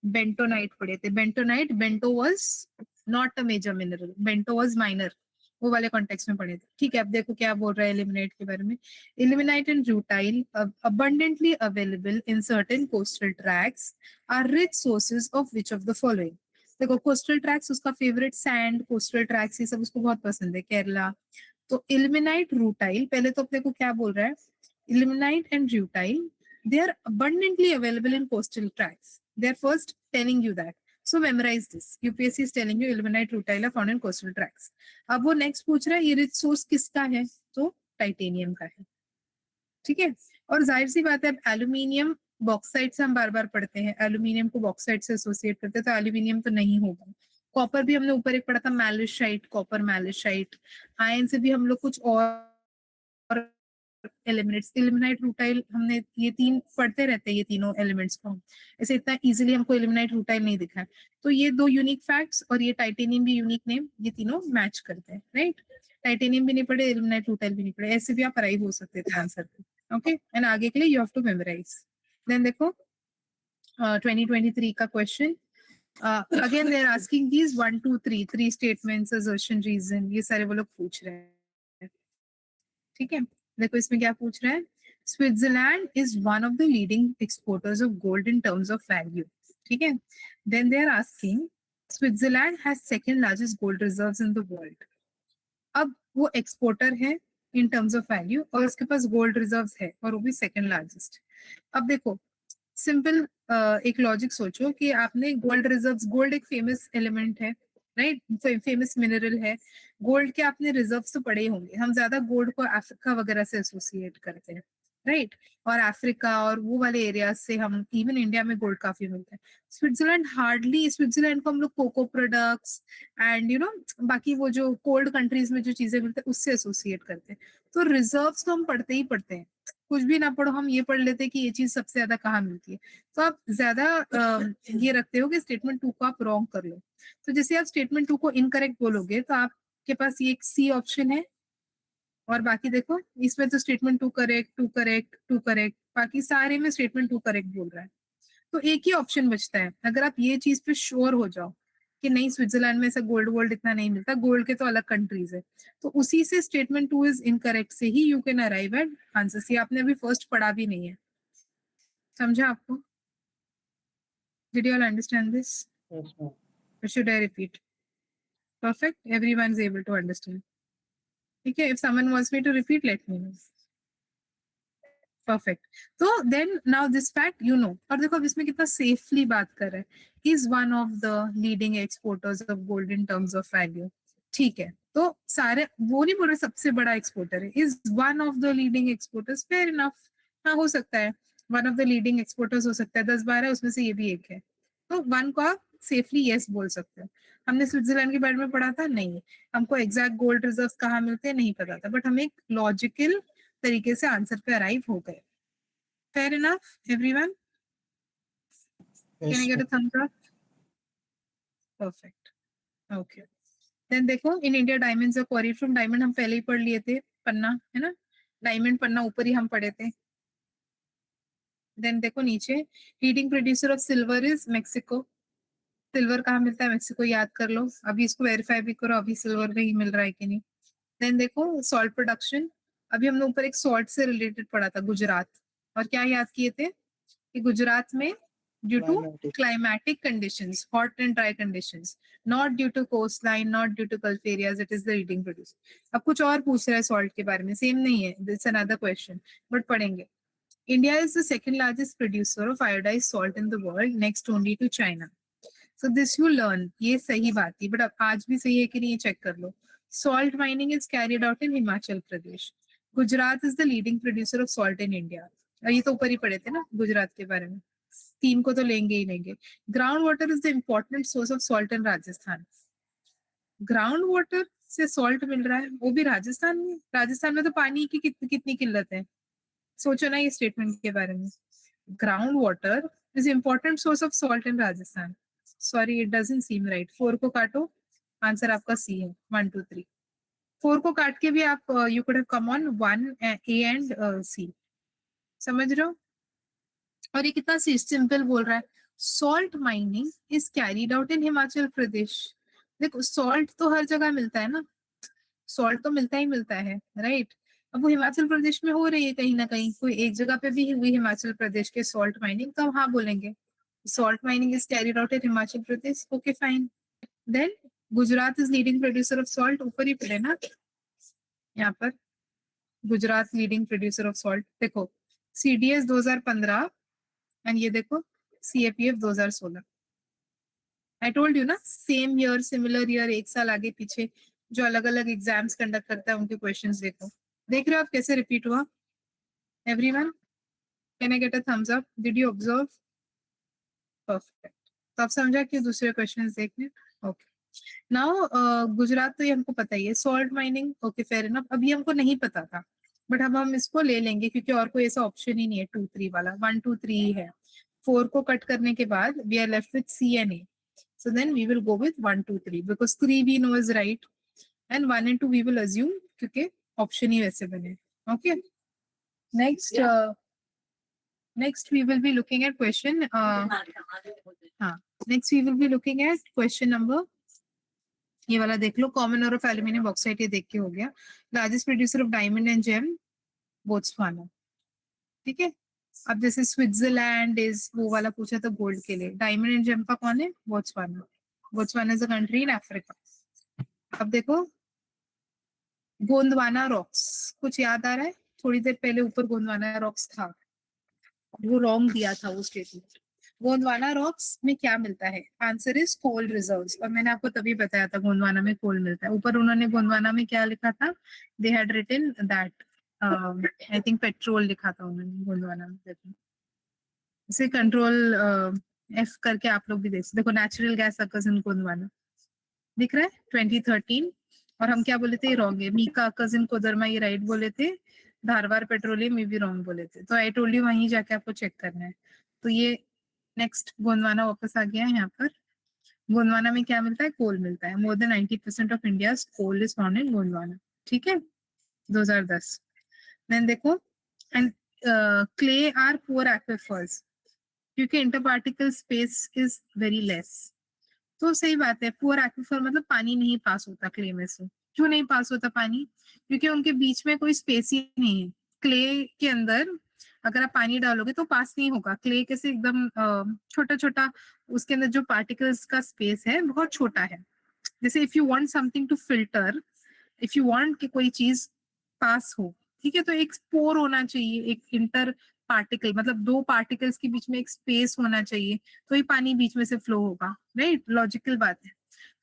बेंटोनाइट पढ़े थे। Bentonite, bento was not a major mineral, bento was minor, वो वाले कॉन्टेक्स्ट में पढ़े थे, ठीक है। अब देखो क्या बोल रहा है इल्मेनाइट के बारे में। Ilmenite and rutile abundantly available in certain coastal tracts are rich sources of which of the following? देखो कोस्टल ट्रैक्स उसका फेवरेट, सैंड, कोस्टल ट्रैक्स ये सब उसको बहुत पसंद है, केरला। तो इल्मेनाइट रूटाइल, पहले तो अपने को क्या बोल रहा है, ilmenite and rutile they are abundantly available in coastal tracts. They are first telling you that. So memorize this. UPSC is telling you ilmenite rutile are found in coastal tracts. अब वो नेक्स्ट पूछ रहा है ये rich source किसका है, तो titanium का है, ठीक है। और जाहिर सी बात है, एल्यूमिनियम बॉक्साइट से हम बार बार पढ़ते हैं, एल्यूमिनियम को बॉक्साइट से एसोसिएट करते हैं, तो एल्यूमिनियम तो नहीं होगा। कॉपर भी हमने ऊपर एक पढ़ा था, मैलिशाइट, कॉपर मैलिशाइट। आयन से भी हम लोग कुछ और एलिमेंट्स, इल्मेनाइट रूटाइल, हमने ये तीन पढ़ते रहते हैं, ये तीनों एलिमेंट्स को ऐसे इतना इजीली हमको इल्मेनाइट रूटाइल नहीं दिखा है। तो ये दो यूनिक फैक्ट्स और ये टाइटेनियम भी यूनिक नेम, ये तीनों मैच करते हैं, राइट। टाइटेनियम भी नहीं पढ़े, इल्मेनाइट रूटाइल भी नहीं पढ़े, ऐसे भी आप अराइव हो सकते थे आंसर पे, ओके। एंड आगे के लिए you have to memorise. Then देखो 2023 का question, again they are asking these 1 2 3 3 statements, assertion, reason, ये सारे वो लोग पूछ रहे हैं, ठीक है। देखो इसमें क्या पूछ रहा है, Switzerland is one of the leading exporters of gold in terms of value, ठीक है। Then they are asking Switzerland has second largest gold reserves in the world. अब वो एक्सपोर्टर है इन टर्म्स ऑफ वैल्यू और उसके पास गोल्ड रिजर्व्स है और वो भी सेकंड लार्जेस्ट। अब देखो सिंपल एक लॉजिक सोचो कि आपने गोल्ड रिजर्व्स, गोल्ड एक फेमस एलिमेंट है, राइट, फेमस मिनरल है, गोल्ड के आपने रिजर्व्स तो पड़े ही होंगे। हम ज्यादा गोल्ड को अफ्रीका वगैरह से एसोसिएट करते हैं, राइट, और अफ्रीका और वो वाले एरिया से, हम इवन इंडिया में गोल्ड काफी मिलता है। स्विट्जरलैंड हार्डली, स्विट्जरलैंड को हम लोग कोको प्रोडक्ट्स एंड बाकी वो जो कोल्ड कंट्रीज में जो चीजें मिलते हैं उससे एसोसिएट करते हैं। तो रिजर्व्स तो हम पढ़ते ही पढ़ते हैं, कुछ भी ना पढ़ो हम ये पढ़ लेते हैं कि ये चीज सबसे ज्यादा कहाँ मिलती है। तो आप ज्यादा ये रखते हो कि स्टेटमेंट 2 को आप रॉन्ग कर लो। तो जैसे आप स्टेटमेंट 2 को इनकरेक्ट बोलोगे तो आपके पास ये एक सी ऑप्शन है, और बाकी देखो इसमें तो स्टेटमेंट 2 करेक्ट, 2 करेक्ट, 2 करेक्ट, बाकी सारे में स्टेटमेंट 2 करेक्ट बोल रहा है। तो एक ही ऑप्शन बचता है, अगर आप ये चीज पे श्योर हो जाओ कि नहीं स्विट्जरलैंड में ऐसा गोल्ड वोल्ड इतना नहीं मिलता, गोल्ड के तो अलग कंट्रीज है, तो उसी से स्टेटमेंट 2 इज इनकरेक्ट से ही you can arrive at answer. ये आपने अभी फर्स्ट पढ़ा भी नहीं है, समझा आपको? Did you all understand this? Yes, ma'am. Or should I repeat? Perfect, everyone is able to understand. Okay, if someone wants me to repeat, let me know. Perfect. So then now this fact you know, और देखो अब इसमें कितना safely बात कर रहे हैं, is one of the leading exporters of gold in terms of value, ठीक है। तो सारे वो नहीं बोल रहे सबसे बड़ा एक्सपोर्टर है, is one of the leading exporters, fair enough, हाँ हो सकता है, one of the leading exporters हो सकता है, 10-12 उसमें से ये भी एक है, तो वन को आप सेफली यस बोल सकते हो। हमने स्विट्जरलैंड के बारे में पढ़ा था नहीं, हमको एग्जैक्ट गोल्ड रिजर्व कहाँ मिलते हैं नहीं पता था, बट हम एक लॉजिकल तरीके से आंसर पे अराइव हो गए। Fair enough, everyone? Yes, Can I get ma'am. a thumbs up? Perfect. Okay. Then देखो in India diamonds are quarried from diamond, हम पहले ही पढ़ लिए थे, पन्ना है ना, डायमंड पन्ना ऊपर ही हम पढ़े थे। Then देखो नीचे leading producer of silver is Mexico. Silver कहाँ मिलता है, मेक्सिको, याद कर लो, अभी इसको वेरीफाई भी करो अभी सिल्वर में ही मिल रहा है कि नहीं। देन देखो सॉल्ट प्रोडक्शन, अभी हमने ऊपर एक सॉल्ट से रिलेटेड पढ़ा था, गुजरात, और क्या याद किए थे कि गुजरात में due to Climatic. climatic conditions, hot and dry conditions, not due to coastline, not due to Gulf areas, it is the leading producer. अब कुछ और पूछ रहा है सॉल्ट के बारे में, सेम नहीं है, दिस अनदर क्वेश्चन, बट पढ़ेंगे। India is the second largest producer of iodized salt in the world, next only to China. So this you learn, ये सही बात थी, but अब आज भी सही है कि नहीं चेक कर लो। Salt mining is carried out in Himachal Pradesh. Gujarat is the leading producer of salt in India. ये तो ऊपर ही पढ़े थे ना गुजरात के बारे में, तीन को तो लेंगे ही लेंगे। Ground water is the important source of salt in Rajasthan. Ground water से सॉल्ट मिल रहा है, वो भी राजस्थान में। राजस्थान में तो पानी की कितनी किल्लत है, सोचो ना ये स्टेटमेंट के बारे में। Ground water is important source of salt in Rajasthan. Sorry it doesn't seem right, 4 को काटो, आंसर आपका सी है, 1 2 3। 4 को काट के भी आप you could have come on 1 A and C, समझ रहे हो? और ये कितना सिंपल बोल रहा है, salt mining is carried out in Himachal Pradesh. देखो सॉल्ट तो हर जगह मिलता है ना, सॉल्ट तो मिलता ही मिलता है, राइट। अब वो हिमाचल प्रदेश में हो रही है कहीं ना कहीं, कोई एक जगह पे भी हुई हिमाचल प्रदेश के सॉल्ट माइनिंग, तो हाँ बोलेंगे salt mining is carried out in Himachal Pradesh, okay fine. Then Gujarat is leading producer of salt, ऊपर ही पड़े ना यहाँ पर, Gujarat leading producer of salt. देखो CDS 2015 एंड ये देखो CAPF 2016। आई टोल्ड यू ना, सेम ईयर सिमिलर ईयर, एक साल आगे पीछे जो अलग अलग एग्जाम्स कंडक्ट करता है उनके क्वेश्चंस देखो। देख रहे हो आप कैसे रिपीट हुआ? Everyone can I get a thumbs up? Did you observe? Perfect. तो आप समझा कि दूसरे क्वेश्चंस देखने। ओके नाउ गुजरात तो ये हमको पता ही है, salt mining okay fair enough, अभी हमको नहीं पता था बट अब हम इसको ले लेंगे क्योंकि और कोई ऐसा ऑप्शन ही नहीं है 2-3 वाला, 1-2-3 है। 4 को कट करने के बाद we are left with C and A, so then we will go with 1-2-3 because 3 we know is right and 1 and 2 we will assume क्योंकि ऑप्शन ही वैसे बने। Okay next next we will be looking at question next we will be looking at question number, ये वाला देख लो, common ore of aluminium bauxite, ये देख के हो गया। Largest producer of diamond and gem Botswana, ठीक है। अब जैसे स्विट्जरलैंड इज वो वाला पूछा था गोल्ड के लिए, डायमंड एंड जेम का कौन है? Botswana. Botswana is a country in Africa. अब देखो गोंदवाना रॉक्स, कुछ याद आ रहा है? थोड़ी देर पहले ऊपर गोंदवाना रॉक्स था, वो रॉन्ग दिया था वो स्टेटमेंट। गोंदवाना रॉक्स में क्या मिलता है? आंसर इज कोल रिजर्व्स, और मैंने आपको तभी बताया था गोंदवाना में कोल मिलता है। ऊपर उन्होंने गोंदवाना में क्या लिखा था? They had written that I think petrol लिखा था उन्होंने गोंदवाना में। इसे कंट्रोल F करके आप लोग भी देख सकते। देखो natural gas occurs in Gondwana, दिख रहा है 2013। और हम क्या बोले थे? रॉन्ग है। मीका अकर्स इन कोदरमा, ये राइट बोले थे। धारवाड़ पेट्रोलियम में भी रॉन्ग बोले थे। तो आई टोल्ड यू वहीं जाके आपको चेक करना है। तो ये नेक्स्ट गोंदवाना वापस आ गया है यहाँ पर। गोंदवाना में क्या मिलता है? कोल मिलता है। More than 90% of India coal is found in Gondwana, ठीक है 2010। देन देखो and clay are poor aquifers क्योंकि interparticle space is very less. तो सही बात है, पुअर एक्विफर मतलब पानी नहीं पास होता क्ले में से। क्यों नहीं पास होता पानी? क्योंकि उनके बीच में कोई स्पेस ही नहीं है। क्ले के अंदर अगर आप पानी डालोगे तो पास नहीं होगा। क्ले कैसे एकदम छोटा छोटा, उसके अंदर जो पार्टिकल्स का स्पेस है बहुत छोटा है। जैसे if you want something to filter, if you want कि कोई चीज पास हो, ठीक है, तो एक स्पोर होना चाहिए, एक इंटर पार्टिकल, मतलब दो पार्टिकल्स के बीच में एक स्पेस होना चाहिए, तो ही पानी बीच में से फ्लो होगा, राइट? लॉजिकल बात है।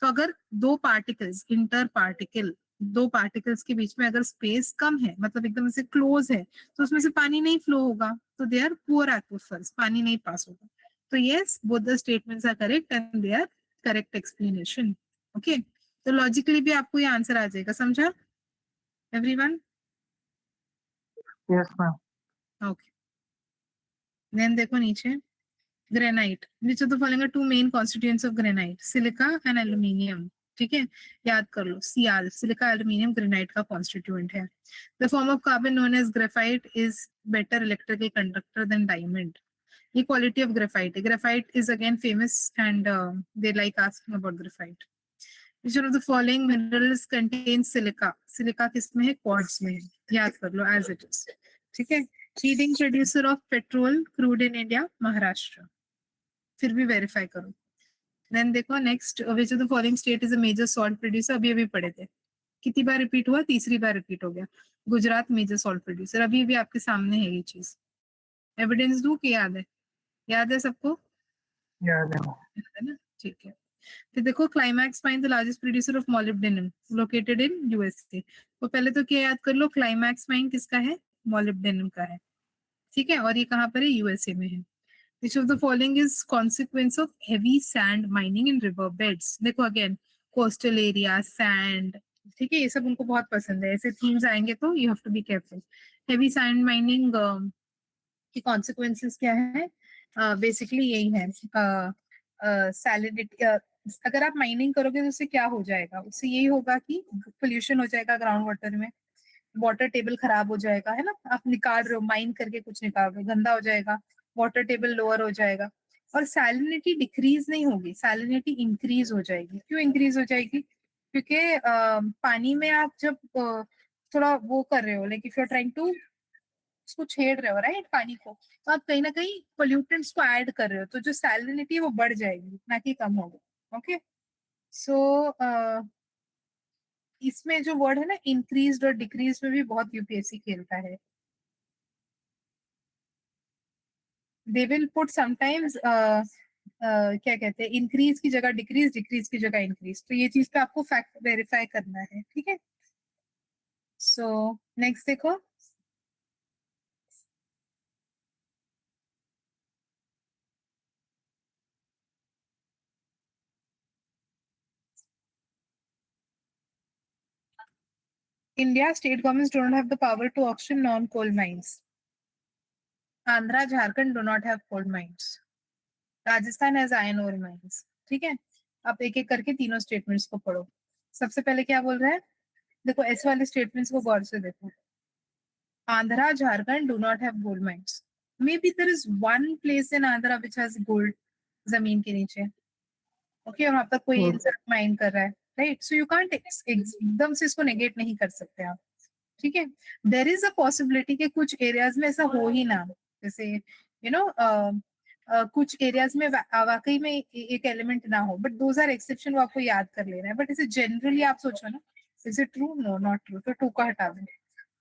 तो अगर दो पार्टिकल्स, इंटर पार्टिकल, दो पार्टिकल्स के बीच में अगर स्पेस कम है, मतलब एकदम से क्लोज है, तो उसमें से पानी नहीं फ्लो होगा। तो दे आर पुअर एक्विफर्स, पानी नहीं पास होगा। तो yes, both the statements are correct and they are correct explanation. Okay, तो लॉजिकली भी आपको ये आंसर आ जाएगा, समझा everyone? Yes ma'am. Okay then देखो नीचे, granite, which of the following are two main constituents of granite? Silica and aluminium, ठीक है, याद कर लो। सियाल, सिलिका, एल्यूमिनियम ग्रेनाइट का कॉन्स्टिट्यूएंट है। The form of carbon known as graphite is better electrical conductor than diamond. ये quality of graphite है। Graphite is again famous and they like asking about graphite. Which one of the following minerals contains silica? Silica किसमें है? Quartz में है, याद कर लो as it is, ठीक है। Leading producer of petrol crude in India, Maharashtra. फिर भी वेरीफाई करो। देन देखो next, which of the following state is a major salt producer? अभी अभी पढ़े थे, कितनी बार रिपीट हुआ? तीसरी बार रिपीट हो गया। गुजरात मेजर सॉल्ट प्रोड्यूसर, अभी भी आपके सामने है ये चीज। एविडेंस दूं कि याद है? याद है सबको? याद है। याद है ना, ठीक है। फिर देखो climax mine the largest producer of molybdenum located in USA. तो पहले तो क्या याद कर लो, क्लाइमैक्स माइन किसका है? मोलिब्डेनम का है, ठीक है, और ये कहाँ पर है? यूएसए में है। Which of the following is consequence of heavy sand mining in river beds? देखो अगेन, कोस्टल एरिया, सैंड, ठीक है, ये सब उनको बहुत पसंद है। ऐसे थीम्स आएंगे तो you have to be careful. Heavy sand mining की कॉन्सिक्वेंसेस क्या है? बेसिकली यही है, सैलिडिटी। अगर आप माइनिंग करोगे तो उससे क्या हो जाएगा? उससे यही होगा कि पोल्यूशन हो जाएगा ग्राउंड वाटर में, वाटर टेबल खराब हो जाएगा, है ना। आप निकाल रहे हो, माइन करके कुछ निकाल रहे हो, गंदा हो जाएगा, वाटर टेबल लोअर हो जाएगा। और सैलिनिटी डिक्रीज नहीं होगी, सैलिनिटी इंक्रीज हो जाएगी। क्यों इंक्रीज हो जाएगी? क्योंकि पानी में आप जब थोड़ा वो कर रहे हो, like if you are trying to, उसको छेड़ रहे हो राइट पानी को, तो आप कहीं ना कहीं पोल्यूटेंट्स को ऐड कर रहे हो, तो जो सैलिनिटी है वो बढ़ जाएगी, ना कि कम होगी। ओके सो इसमें जो वर्ड है ना इंक्रीज और डिक्रीज में भी बहुत यूपीएससी खेलता है. दे विल पुट समटाइम्स क्या कहते हैं इंक्रीज की जगह डिक्रीज, डिक्रीज की जगह इंक्रीज. तो ये चीज पे आपको फैक्ट वेरीफाई करना है. ठीक है. सो नेक्स्ट देखो. India state governments do not have the power to auction non-coal mines. Andhra, Jharkhand do not have coal mines. Rajasthan has iron ore mines. ठीक है. आप एक एक करके तीनों स्टेटमेंट्स को पढ़ो. सबसे पहले क्या बोल रहा है? देखो एस वाले स्टेटमेंट्स को गौर से देखो. Andhra, Jharkhand do not have gold mines. Maybe there is one place in Andhra which has gold जमीन के नीचे. ओके और वहां पर कोई इंसर्ट माइन कर रहा है. राइट. सो यू कांट एकदम से इसको नेगेट नहीं कर सकते आप. ठीक है. देर इज अ पॉसिबिलिटी कि कुछ एरियाज में ऐसा हो ही ना. जैसे यू नो कुछ एरियाज में वाकई में एक एलिमेंट ना हो. बट दोज आर एक्सेप्शन, वो आपको याद कर लेना है. बट इसे जनरली आप सोचो ना, is it true? No, not true. तो टू का हटा दो.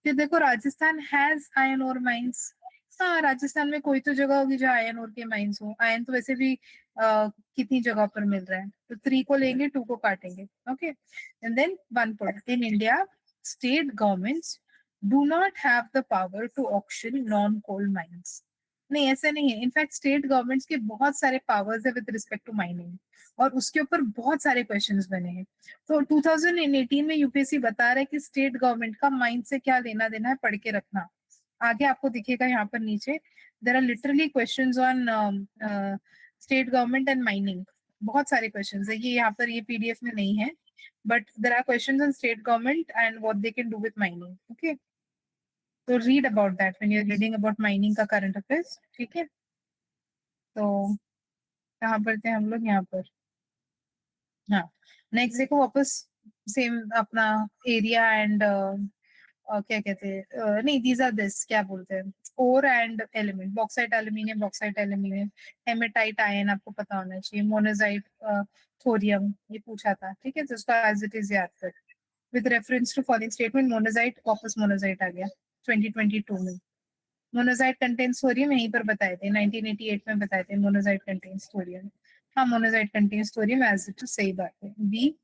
फिर देखो Rajasthan has iron ore mines. हाँ, राजस्थान में कोई तो जगह होगी जहाँ आयरन ओर के माइंस हो. आयरन तो वैसे भी कितनी जगह पर मिल रहा है. तो 3 को लेंगे, 2 को काटेंगे. Okay. And then 1 point. In India state governments do not have the power to auction non-coal mines. नहीं, ऐसा नहीं है. इनफैक्ट स्टेट गवर्नमेंट्स के बहुत सारे पावर्स है विद रिस्पेक्ट टू माइनिंग, और उसके ऊपर बहुत सारे क्वेश्चंस बने हैं. तो 2018 में यूपीएससी बता रहा है कि स्टेट गवर्नमेंट का माइन से क्या लेना देना है, पढ़ के रखना. आगे आपको दिखेगा यहाँ पर नीचे, there are literally questions on state government and mining. बहुत सारे क्वेश्चंस है. ये यहाँ पर ये पीडीएफ में नहीं है, but there are questions on state government and what they can do with mining. Okay, so read about that when you're reading about mining का current affairs. ठीक है. तो कहाँ पर थे हम लोग? यहाँ पर. हाँ, नेक्स्ट देखो वापस सेम अपना एरिया एंड क्या कहते हैं, नहीं दीज आर दिस क्या बोलते हैं, ore and element. Bauxite aluminium, bauxite aluminium. Hematite iron आपको पता होना चाहिए. मोनोजाइट, थोरियम, ये पूछा था. ठीक है. तो उसका एज इट इज याद कर. With reference to following statement, monazite, वापस monazite आ गया 2022 में. Monazite contains thorium, यहीं पर बताए थे 1988 में बताए थे. Monazite contains thorium. हाँ, monazite contains thorium as it is. सही बात है. B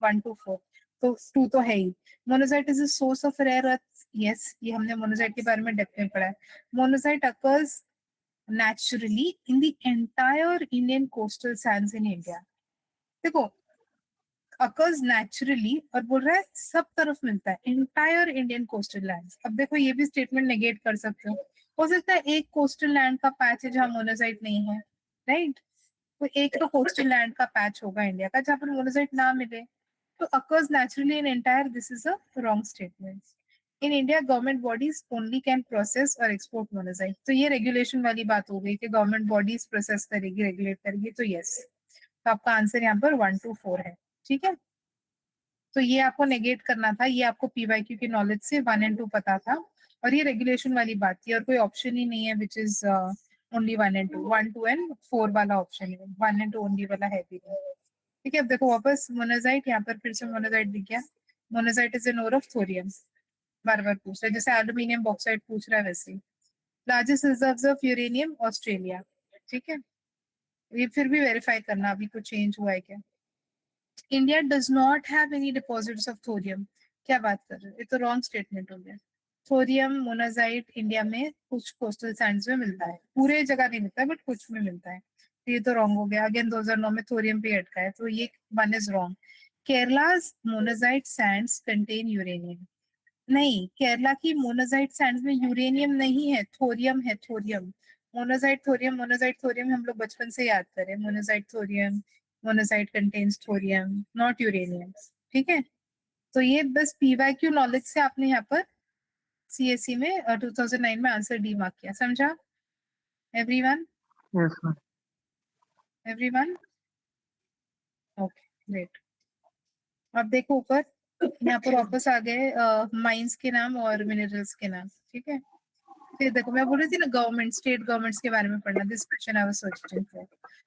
1 to 4. तो 2 तो है ही. Monazite is a source of rare earths. Yes, ये हमने monazite के बारे में डेप्थ में पढ़ा है. Monazite occurs naturally in the entire Indian coastal sands in India. देखो occurs naturally और बोल रहा है सब तरफ मिलता है, entire Indian coastal lands. अब देखो ये भी स्टेटमेंट नेगेट कर सकते हो सकता है एक कोस्टल लैंड का पैच है जहाँ मोनोजाइट नहीं है. राइट. तो एक तो कोस्टल लैंड का पैच होगा इंडिया का जहाँ पर मोनोजाइट ना मिले. तो occurs naturally in entire, this is a wrong statement. In India, government bodies only can process or export monazite. तो ये रेगुलेशन वाली बात हो गई कि गवर्नमेंट बॉडीज प्रोसेस करेगी, रेगुलेट करेगी. तो यस, तो आपका आंसर यहाँ पर 1 to 4 है. ठीक है. तो ये आपको नेगेट करना था. ये आपको पीवाईक्यू की नॉलेज से 1 and 2 पता था, और ये रेगुलेशन वाली बात थी, और कोई ऑप्शन ही नहीं है which is only 1 and 2. 1, 2 and 4 वाला ऑप्शन है. 1 and 2 ओनली वाला है भी नहीं. ठीक है. अब देखो वापस मोनोजाइट, यहाँ पर फिर से मोनोजाइट दिख गया. Monazite is an ore of thorium. बार बार पूछ रहा है, जैसे एल्यूमिनियम बॉक्साइट पूछ रहा है वैसे. Largest reserves of uranium Australia. ठीक है. ये फिर भी वेरीफाई करना अभी कुछ चेंज हुआ है क्या. India does not have any deposits of thorium. क्या बात कर रहे हो, ये तो रॉन्ग स्टेटमेंट हो गया. थोरियम मोनाजाइट इंडिया में कुछ कोस्टल सैंड्स में मिलता है, पूरे जगह नहीं मिलता है बट कुछ में मिलता है. तो ये तो रॉन्ग हो गया. अगेन 2009 में थोरियम पे अटका है, तो ये 1 is wrong. Kerala's monazite sands contain uranium. नहीं, केरला की मोनाजाइट सैंड्स में यूरेनियम नहीं है, थोरियम है. Thorium, monazite thorium, monazite thorium हम लोग बचपन से याद करें. Monazite thorium, monazite contains thorium, not uranium. ठीक है. तो ये बस पीवाईक्यू नॉलेज से आपने यहाँ पर सीएससी में 2009 में आंसर डी मार्क किया. समझा everyone? Yes, ma'am. Everyone? Okay, great. अब देखो ऊपर, यहाँ पर वापस आ गए माइंस के नाम और मिनरल्स के नाम. ठीक है. फिर देखो मैं बोल रही थी ना गवर्नमेंट, स्टेट गवर्नमेंट्स के बारे में पढ़ना. This question I was searching for.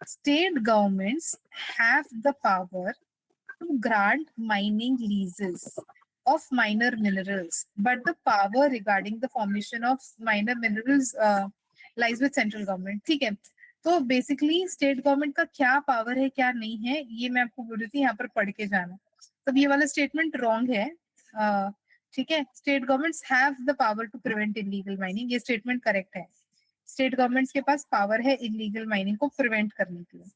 State governments have the power to grant mining leases of minor minerals, but the power regarding the formation of minor minerals lies with central government. ठीक है, तो basically state government का क्या power है क्या नहीं है ये मैं आपको बोल रही थी, यहाँ पर पढ़ के जाना। तब ये वाला स्टेटमेंट रॉन्ग है, ठीक है। State governments have the power to prevent illegal mining, ये स्टेटमेंट करेक्ट है। स्टेट गवर्नमेंट्स के पास पावर है इलीगल माइनिंग को प्रिवेंट करने के लिए।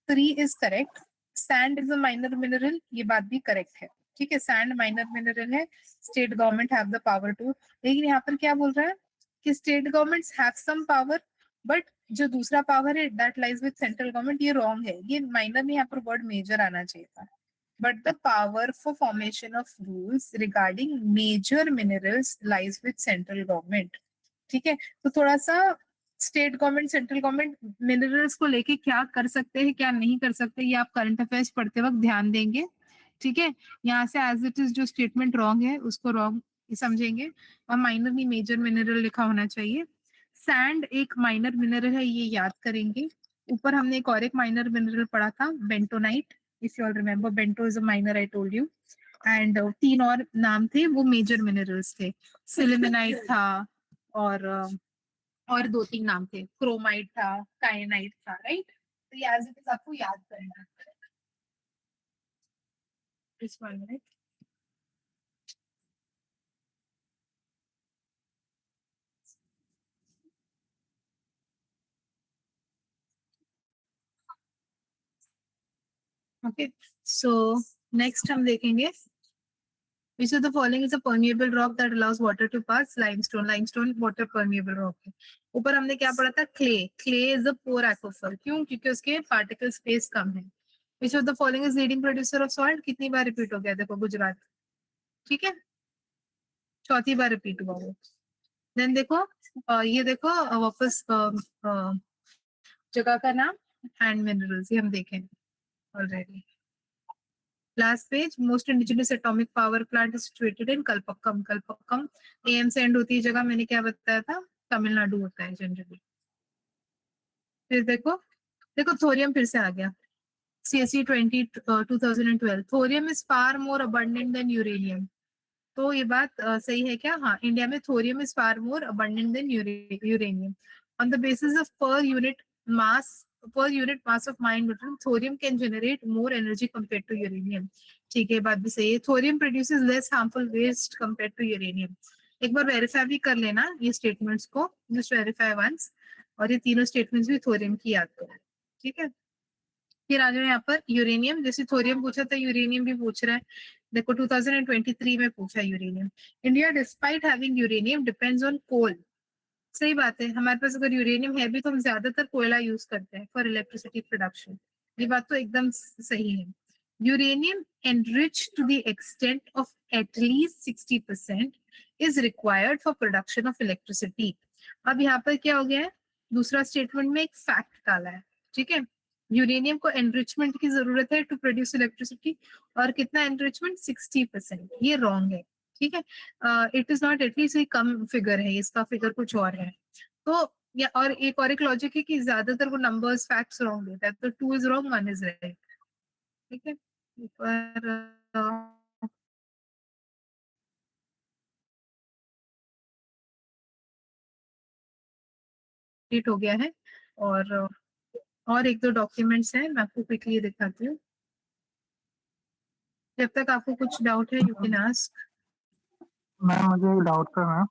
3 is correct. Sand is a minor mineral, ये बात भी करेक्ट है, ठीक है। सैंड माइनर मिनरल है, state government have the power to. लेकिन यहाँ पर क्या बोल रहा है कि state governments have some power, but जो दूसरा पावर है that lies with central government, ये रॉन्ग है। ये माइनर में यहाँ पर वर्ड मेजर आना चाहिए था। But the power for formation of rules regarding major minerals lies with central government, ठीक है। तो थोड़ा सा state government central government minerals को लेके क्या कर सकते हैं क्या नहीं कर सकते, ये आप करंट अफेयर्स पढ़ते वक्त ध्यान देंगे, ठीक है। यहाँ से एज इट इज जो स्टेटमेंट रॉन्ग है उसको रॉन्ग समझेंगे, और माइनर नहीं मेजर मिनरल लिखा होना चाहिए। सैंड एक माइनर मिनरल है, ये याद करेंगे। ऊपर हमने एक और एक माइनर मिनरल पढ़ा था, bentonite, if you all remember. Bento is a minor, I told you. And 3 और नाम थे, वो मेजर मिनरल्स थे। सिलिमेनाइट था और 2-3 नाम थे, क्रोमाइट था, कायनाइट था, राइट। तो ये एज इट इज आपको याद करना है। इस one minute. Okay, so next हम देखेंगे which of the following is a permeable rock that allows water to pass? limestone water permeable rock है। ऊपर हमने क्या पढ़ा था, clay is a poor aquifer, क्यों? क्योंकि उसके particle space कम है। which of the following is leading producer of salt? कितनी बार रिपीट हो गया, देखो गुजरात, ठीक है, 4थी बार रिपीट हुआ वो। देन देखो ये देखो वापस जगह का नाम एंड मिनरल्स, ये हम देखें already. Last page, most indigenous atomic power plant is situated in Kalpakkam. Kalpakkam AM से एंड होती है जगह, मैंने क्या बताया था, तमिलनाडु होता है जनरली। फिर देखो थोरियम फिर से आ गया, CSE 2012। Thorium is far more abundant than uranium, तो ये बात सही है क्या? हाँ, इंडिया में thorium is far more abundant than uranium. On the basis of per unit mass of mined metal, thorium can generate more energy compared to uranium, ठीक है, बात भी सही है। thorium produces less harmful waste compared to uranium। एक बार verify भी कर लेना ये स्टेटमेंट्स को, जस्ट वेरीफाई वंस, और ये तीनों स्टेटमेंट्स भी थोरियम की याद करो, ठीक है। फिर आ जाओ यहाँ पर यूरेनियम, जैसे थोरियम पूछा था यूरेनियम भी पूछ रहा है। देखो 2023 में पूछा uranium. India despite having uranium depends on coal, सही बात है, हमारे पास अगर यूरेनियम है भी तो हम ज्यादातर कोयला यूज करते हैं फॉर इलेक्ट्रिसिटी प्रोडक्शन, ये बात तो एकदम सही है। Uranium enriched to the extent of at least 60% is required for production of electricity. अब यहाँ पर क्या हो गया है, दूसरा स्टेटमेंट में एक फैक्ट डाला है, ठीक है। यूरेनियम को एनरिचमेंट की जरूरत है टू प्रोड्यूस इलेक्ट्रिसिटी, और कितना एनरिचमेंट, 60%, ये रॉन्ग है, ठीक है। It is not at least, come figure है, इसका फिगर कुछ और है। तो या और एक लॉजिक है कि ज्यादातर वो नंबर्स फैक्ट्स रॉन्ग देता है, तो 2 इज रॉन्ग 1 इज राइट, ठीक है। कंप्लीट हो गया है, और 1-2 डॉक्यूमेंट्स हैं, मैं आपको क्विकली दिखाती हूँ। जब तक आपको कुछ डाउट है यू कैन आस्क। मैम मुझे एक डाउट था मैम।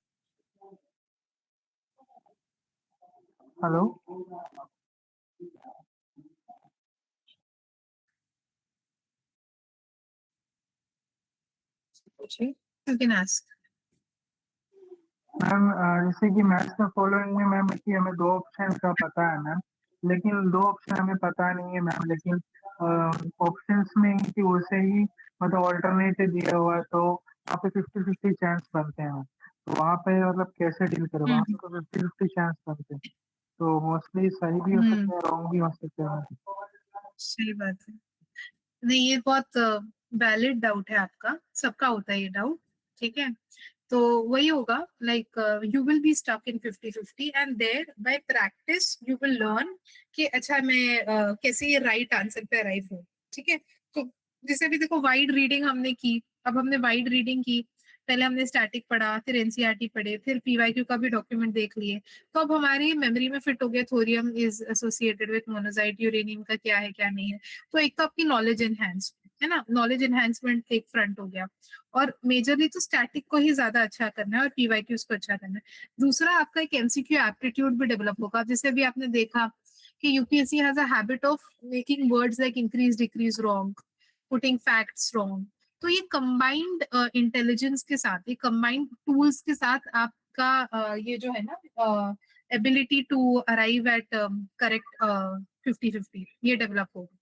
हेलो, पूछिए, यू कैन आस्क। मैम जैसे कि मैथ्स में फॉलोइंग में मैम कि हमें 2 ऑप्शन का पता है मैम, लेकिन 2 ऑप्शन हमें पता नहीं है मैम, लेकिन ऑप्शंस में कि उसे ही मतलब ऑल्टरनेटिव दिया हुआ है, तो वहाँ पे 50-50 चांस बनते हैं, तो वहाँ पे मतलब कैसे डील करें? वहाँ पे तो 50-50 चांस बनते हैं, तो मोस्टली सही भी हो सकते हैं, रॉन्ग भी हो सकते हैं। सही बात है, नहीं ये बहुत वैलिड डाउट है आपका, सबका होता है ये डाउट, ठीक है। तो वही होगा, like you will be stuck in 50-50 and thereby practice you will learn कि अच्छा मैं कैसे ये राइट आंसर पे अराइव हूँ, ठीक है। तो जैसे अभी देखो वाइड रीडिंग हमने की, अब हमने वाइड रीडिंग की, पहले हमने स्टैटिक पढ़ा, फिर एनसीईआरटी पढ़े, फिर पीवाईक्यू का भी डॉक्यूमेंट देख लिए, तो अब हमारी मेमोरी में फिट हो गया thorium is associated with monazite, uranium का क्या है क्या नहीं है। तो एक तो आपकी नॉलेज एनहेंस है ना, नॉलेज एनहेंसमेंट एक फ्रंट हो गया, और मेजरली तो स्टैटिक को ही ज्यादा अच्छा करना है और पीवाईक्यूज को अच्छा करना है। दूसरा आपका एक एमसीक्यू एप्टीट्यूड भी डेवलप होगा, जैसे अभी आपने देखा कि UPSC has a habit of making words like increase decrease wrong, putting facts wrong. तो ये कंबाइंड इंटेलिजेंस के साथ, ये कंबाइंड टूल्स के साथ आपका ये जो है ना ability to arrive at correct 50-50 ये डेवलप होगा।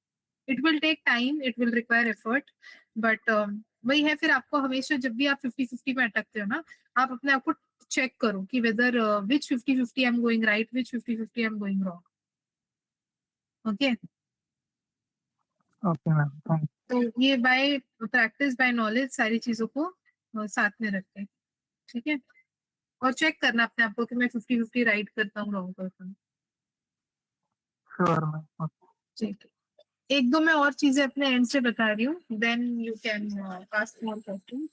It will take time, it will require effort, but वही है, फिर आपको हमेशा जब भी आप 50-50 में अटकते हो ना, आप अपने आप को चेक करो कि whether which 50-50 I am going right, which 50-50 I am going wrong. Okay, okay ma'am, thank तो ये बाय प्रैक्टिस बाय नॉलेज सारी चीजों को साथ में रखें, ठीक है। और चेक करना अपने आप को कि मैं 50-50 राइट करता हूँ रॉन्ग करता हूँ, श्योर मैम। ठीक है। एक दो मैं और चीजें अपने एंड से बता रही हूँ, then you can ask more question.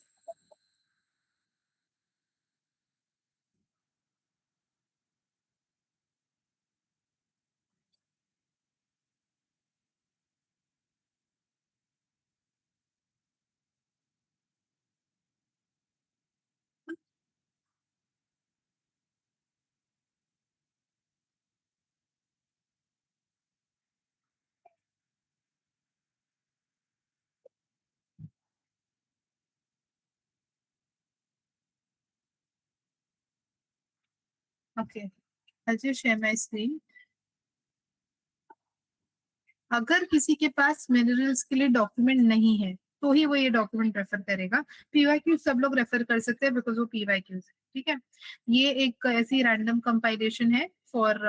Okay, I'll just share my screen. अगर किसी के पास मिनरल्स के लिए डॉक्यूमेंट नहीं है तो ही वो ये डॉक्यूमेंट रेफर करेगा। पीवाईक्यू सब लोग रेफर कर सकते हैं बिकॉज वो पीवाईक्यू है, ठीक है। ये एक ऐसी रैंडम कंपाइलेशन है फॉर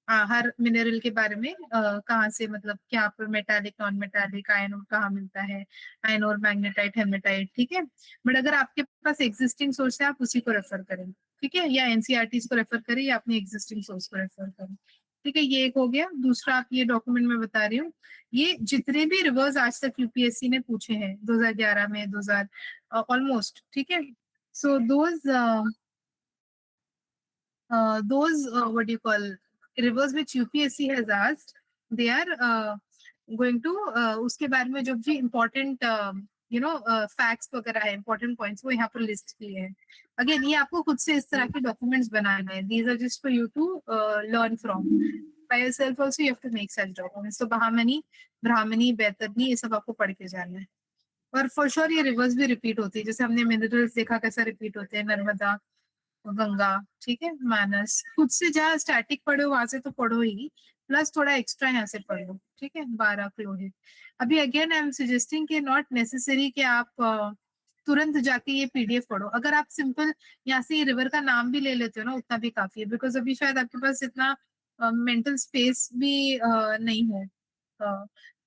हर मिनरल के बारे में, कहाँ से मतलब क्या पर मेटालिक नॉन मेटालिक आयन और कहाँ मिलता है, आयन और मैग्नेटाइट हेमेटाइट, ठीक है। बट अगर आपके पास एग्जिस्टिंग सोर्स है आप उसी को रेफर करें, ठीक है, या एनसीईआरटी को रेफर करें या अपने एग्जिस्टिंग सोर्स को रेफर करें, ठीक है। ये एक हो गया। दूसरा आप ये डॉक्यूमेंट में बता रही हूँ, ये जितने भी रिवर्स आज तक यूपीएससी ने पूछे हैं 2011 में 2000 ऑलमोस्ट, ठीक है। सो those what do you call rivers which UPSC has asked, they are going to उसके बारे में जो भी important you know facts वगैरह है, important points वो यहाँ पर लिस्ट किए हैं। अगेन ये आपको खुद से इस तरह के डॉक्यूमेंट्स बनाने हैं, these are just for you to learn from by yourself also, you have to make such documents। तो ब्राह्मणी बैतरणी ये सब आपको पढ़ के जाना है। और फॉर श्योर ये रिवर्स भी रिपीट होती है, जैसे हमने मिनरल्स देखा कैसा रिपीट होते हैं, नर्मदा, गंगा, ठीक है, मानस। खुद से जहाँ स्टैटिक पढ़ो वहां से तो पढ़ो ही, प्लस थोड़ा एक्स्ट्रा यहाँ से पढ़ लो, ठीक है। 12 किलो है। अभी अगेन आई एम सजेस्टिंग कि नॉट नेसेसरी कि आप तुरंत जाके ये पीडीएफ पढ़ो। अगर आप सिंपल यहाँ से ये रिवर का नाम भी ले लेते हो ना उतना भी काफी है, बिकॉज अभी शायद आपके पास इतना मेंटल स्पेस भी नहीं है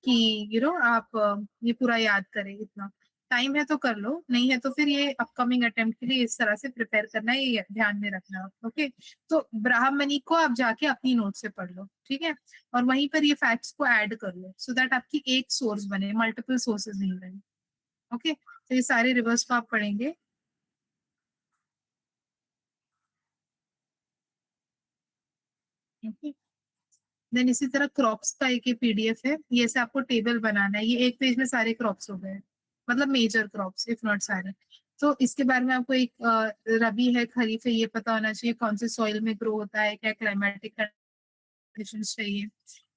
कि आप ये पूरा याद करें। इतना टाइम है तो कर लो, नहीं है तो फिर ये अपकमिंग अटेम्प्ट के लिए इस तरह से प्रिपेयर करना है, ये ध्यान में रखना, ओके। तो ब्राह्मणी को आप जाके अपनी नोट से पढ़ लो, ठीक है, और वहीं पर ये फैक्ट्स को ऐड कर लो सो दैट आपकी एक सोर्स बने, मल्टीपल सोर्सेज नहीं बने, ओके। तो ये सारे रिवर्स को आप पढ़ेंगे, ओके। देन इसी तरह क्रॉप्स का एक पीडीएफ है, ये से आपको टेबल बनाना है। ये एक पेज में सारे क्रॉप्स हो गए, मतलब मेजर क्रॉप्स इफ नॉट सारे। तो इसके बारे में आपको एक रबी है खरीफ है ये पता होना चाहिए, कौन से सॉइल में ग्रो होता है, क्या क्लाइमेटिक कंडीशंस चाहिए,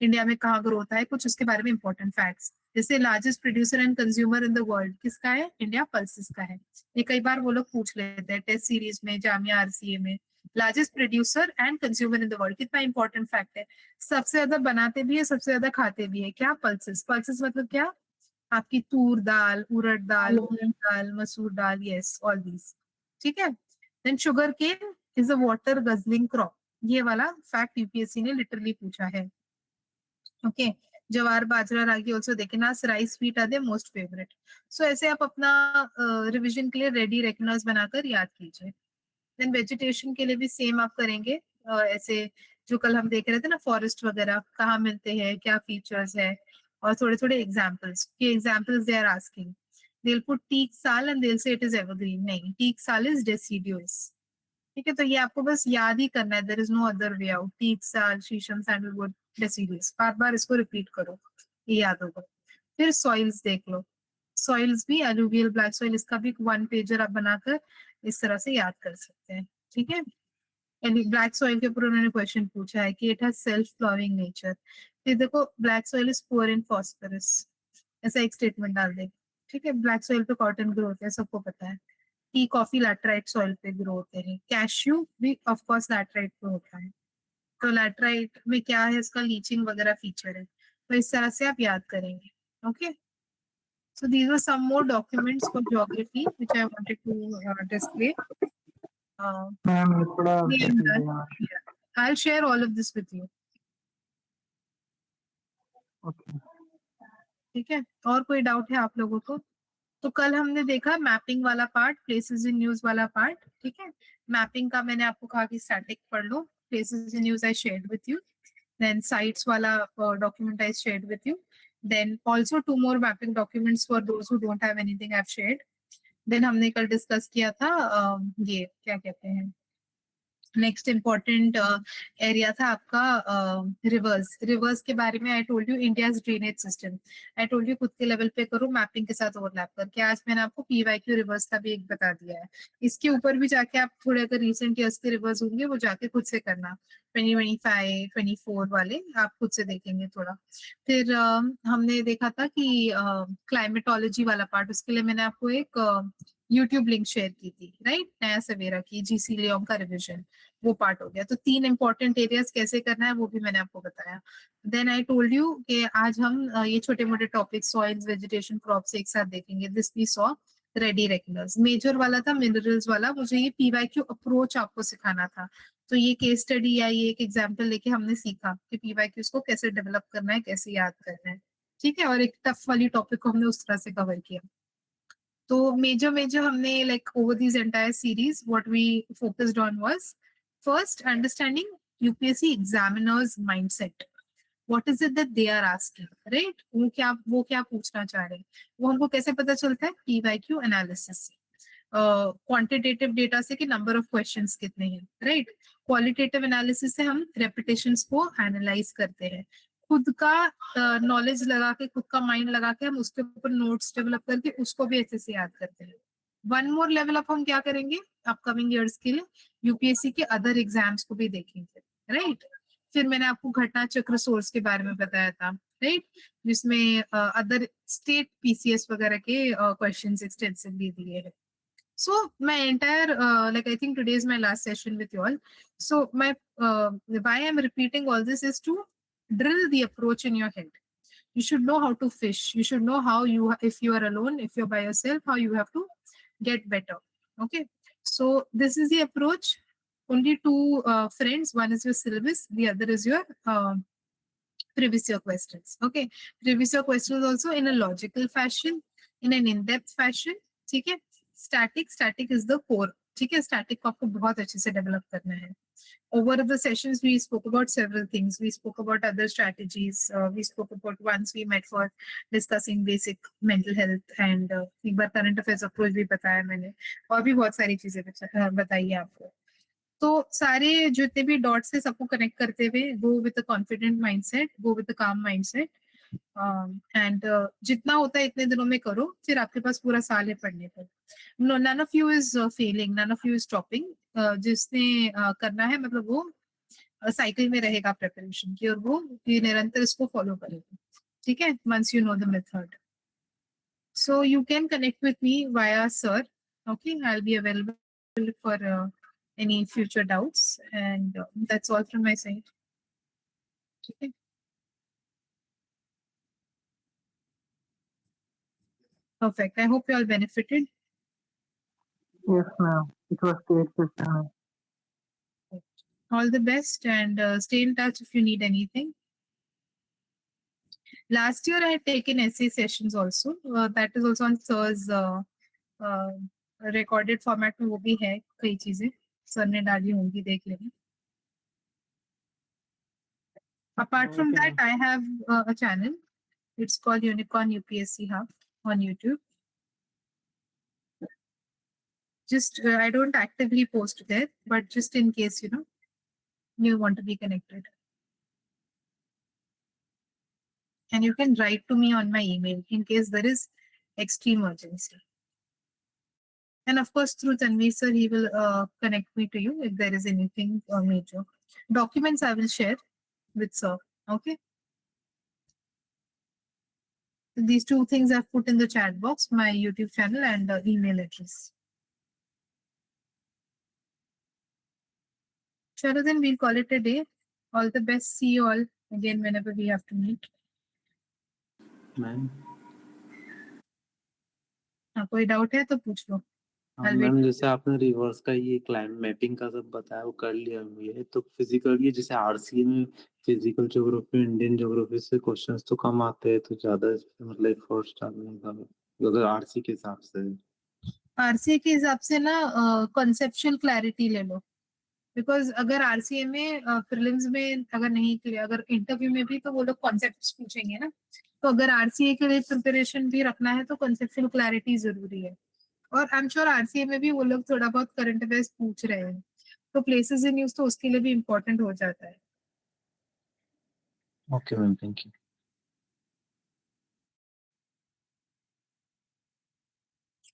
इंडिया में कहाँ ग्रो होता है, कुछ उसके बारे में इंपॉर्टेंट फैक्ट्स। जैसे largest producer and consumer in the world किसका है, इंडिया पल्सेस का है। ये कई बार वो लोग पूछ लेते हैं टेस्ट सीरीज में, जामिया आरसीए में। Largest producer and consumer in the world कितना इंपॉर्टेंट फैक्ट है। सबसे ज्यादा बनाते भी है, सबसे ज्यादा खाते भी है, क्या, पल्सेस। पल्सेस मतलब क्या, आपकी तूर दाल, उड़द दाल, मूंग दाल, मसूर दाल, यस ऑल दीज, ठीक है। Then sugar cane is a water guzzling crop, ये वाला फैक्ट यूपीएससी ने लिटरली पूछा है, ओके। जवार बाजरा रागी ऑल्सो देखे ना, rice wheat are the most favourite. So ऐसे आप अपना रिविजन के लिए रेडी रेकनर्स बनाकर याद कीजिए। देन वेजिटेशन के लिए भी सेम आप करेंगे, ऐसे जो कल हम देख रहे थे ना, फॉरेस्ट वगैरह कहाँ मिलते हैं, क्या फीचर्स है, और थोड़े थोड़े एग्जाम्पल्स के examples they are asking. They'll put teak sal and they'll say it is evergreen. नहीं, teak sal is deciduous. ठीक है, तो ये आपको बस याद ही करना है. There is no other way out. teak sal, शीशम, सैंडलवुड, deciduous. बार बार इसको रिपीट करो, ये याद होगा. फिर सॉइल्स देख लो. सॉइल्स भी alluvial black soil, इसका भी वन पेजर आप बनाकर इस तरह से याद कर सकते हैं. ठीक है, ब्लैक सॉइल के ऊपर उन्होंने क्वेश्चन पूछा है कि it has self flowering nature. फिर देखो black soil is poor in phosphorus, ऐसा एक स्टेटमेंट डाल दे. ठीक है, ब्लैक सॉइल पे कॉटन ग्रो होता है, सबको पता है. टी कॉफी लैटराइट सॉइल पे ग्रो होते हैं. कैश्यू भी ऑफ कोर्स लैटराइट पे होता है. तो लैटराइट में क्या है, इसका लीचिंग वगैरह फीचर है. तो इस तरह से आप याद करेंगे. Okay, so these were some more documents for geography which I wanted to display. Ma'am ये थोड़ा Yeah. I'll share all of this with you. Okay. ठीक है, और कोई डाउट है आप लोगों को? तो कल हमने देखा मैपिंग वाला पार्ट, प्लेसेस इन न्यूज वाला पार्ट. ठीक है, मैपिंग का मैंने आपको कहा कि स्टैटिक पढ़ लो. Places in news I shared with you. Then sites वाला document I shared with you. Then also 2 more mapping documents for those who don't have anything I've shared. Then हमने कल डिस्कस किया था ये क्या कहते हैं, नेक्स्ट इम्पोर्टेंट एरिया था आपका रिवर्स. रिवर्स के बारे में आई told you India's drainage system. I told you खुद के लेवल पे करो, मैपिंग के साथ ओवरलैप करके. आज मैंने आपको पीवाईक्यू रिवर्स का भी एक बता दिया है. इसके ऊपर भी जाके आप थोड़े अगर रिसेंट ईयर्स के रिवर्स होंगे वो जाके खुद से करना. 2025 24 वाले आप खुद से देखेंगे थोड़ा. फिर हमने देखा था कि क्लाइमेटोलॉजी वाला पार्ट, उसके लिए मैंने आपको एक यूट्यूब लिंक शेयर की थी, राइट. नया सवेरा की जीसी लियोम का रिविजन, वो पार्ट हो गया. तो 3 इंपॉर्टेंट एरियाज कैसे करना है वो भी मैंने आपको बताया. देन आई टोल्ड यू कि आज हम ये छोटे मोटे टॉपिक सॉइल्स, वेजिटेशन, क्रॉप्स एक साथ देखेंगे. This we saw ready regulars. Major वाला था मिनरल्स वाला. मुझे ये पीवाईक्यू अप्रोच आपको सिखाना था. तो ये केस स्टडी या ये एक एग्जाम्पल लेके हमने सीखा कि पीवाईक्यूज को कैसे डेवलप करना है, कैसे याद करना है. ठीक है, और एक टफ वाली टॉपिक को हमने उस तरह से कवर किया. तो मेजर हमने like over these entire series what we focused on was first understanding UPSC examiners mindset. What is it that they are asking, right? वो क्या पूछना चाह रहे हैं, वो हमको कैसे पता चलता है? PYQ एनालिसिस से. क्वांटिटेटिव डेटा से कि नंबर ऑफ क्वेश्चंस कितने हैं, राइट. क्वालिटेटिव एनालिसिस से हम रेपिटेशंस को एनालाइज करते हैं. खुद का नॉलेज लगा के, खुद का माइंड लगा के हम उसके ऊपर नोट्स डेवलप करके उसको भी अच्छे से याद करते हैं. वन मोर लेवल अप हम क्या करेंगे अपकमिंग ईयर्स के लिए, यूपीएससी के अदर एग्जाम्स को भी देखेंगे, राइट. फिर मैंने आपको घटना चक्र सोर्स के बारे में बताया था, राइट, जिसमें अदर स्टेट पीसीएस वगैरह के क्वेश्चंस एक्सटेंसिवली दिए हैं. So my entire like I think today is my last session with you all. So my why I'm repeating all this is to drill the approach in your head. You should know how to fish. You should know how you, if you are alone, if you're by yourself, how you have to get better. Okay. So this is the approach. Only 2 friends. One is your syllabus. The other is your previous year questions. Okay. Previous year questions also in a logical fashion, in an in-depth fashion. ठीक है. Static is the core. ठीक है, static को आपको बहुत अच्छे से develop करना है. Over the sessions we spoke about several things. We spoke about other strategies. We spoke about once we met for discussing basic mental health and एक बार current affairs approach भी बताया मैंने, और भी बहुत सारी चीजें बताई है आपको. तो सारे जितने भी डॉट्स से सबको कनेक्ट करते हुए go with a confident mindset, go with a calm mindset. And जितना होता है इतने दिनों में करो, फिर आपके पास पूरा साल है पढ़ने पर. None of you is failing, none of you is stopping. जिसने करना है मतलब वो साइकिल में रहेगा प्रिपरेशन की, और वो निरंतर इसको फॉलो करेगा. ठीक है, once you know the method. So you can connect with me via sir. Okay, I will be available for any future doubts and that's all from my side. ठीक है. Perfect. I hope you all benefited. Yes, ma'am. It was great session. All the best and stay in touch if you need anything. Last year I had taken essay sessions also. That is also on sir's recorded format में वो भी है, कई चीजें sir ने डाली होंगी, देख लेना. Apart from that, I have a channel It's called Unicorn UPSC Hub on YouTube. Just I don't actively post there, but just in case you want to be connected. And you can write to me on my email in case there is extreme urgency. And of course, through Tanveer sir, he will connect me to you if there is anything major. Documents I will share with sir. Okay. These two things I've put in the chat box, my YouTube channel and email address. Chalo, then we'll call it a day. All the best. See you all again whenever we have to meet. Ma'am कोई doubt है तो पूछ लो. I'll wait. Ma'am जैसे आपने reverse का ये climate mapping का सब बताया वो कर लिया हुआ तो फिजिकल ये जैसे आरसीए में फिजिकल ज्योग्राफी इंडियन ज्योग्राफी से क्वेश्चंस तो कम आते हैं तो ज्यादा मतलब फर्स्ट डालने का अगर आरसी के हिसाब से आरसीए के हिसाब से ना कॉन्सेप्चुअल क्लैरिटी ले लो. बिकॉज अगर आरसीए में प्रीलिम्स में अगर नहीं क्लियर, अगर इंटरव्यू में भी तो वो लोग कॉन्सेप्ट्स पूछेंगे ना. तो अगर आरसीए के लिए प्रिपरेशन भी रखना है तो कॉन्सेप्चुअल क्लैरिटी जरूरी है. और आई एम श्योर आरसीए में भी वो लोग थोड़ा बहुत करंट अफेयर्स पूछ रहे हैं तो प्लेसेस इन न्यूज तो उसके लिए भी इम्पोर्टेंट हो जाता है. Okay ma'am thank you.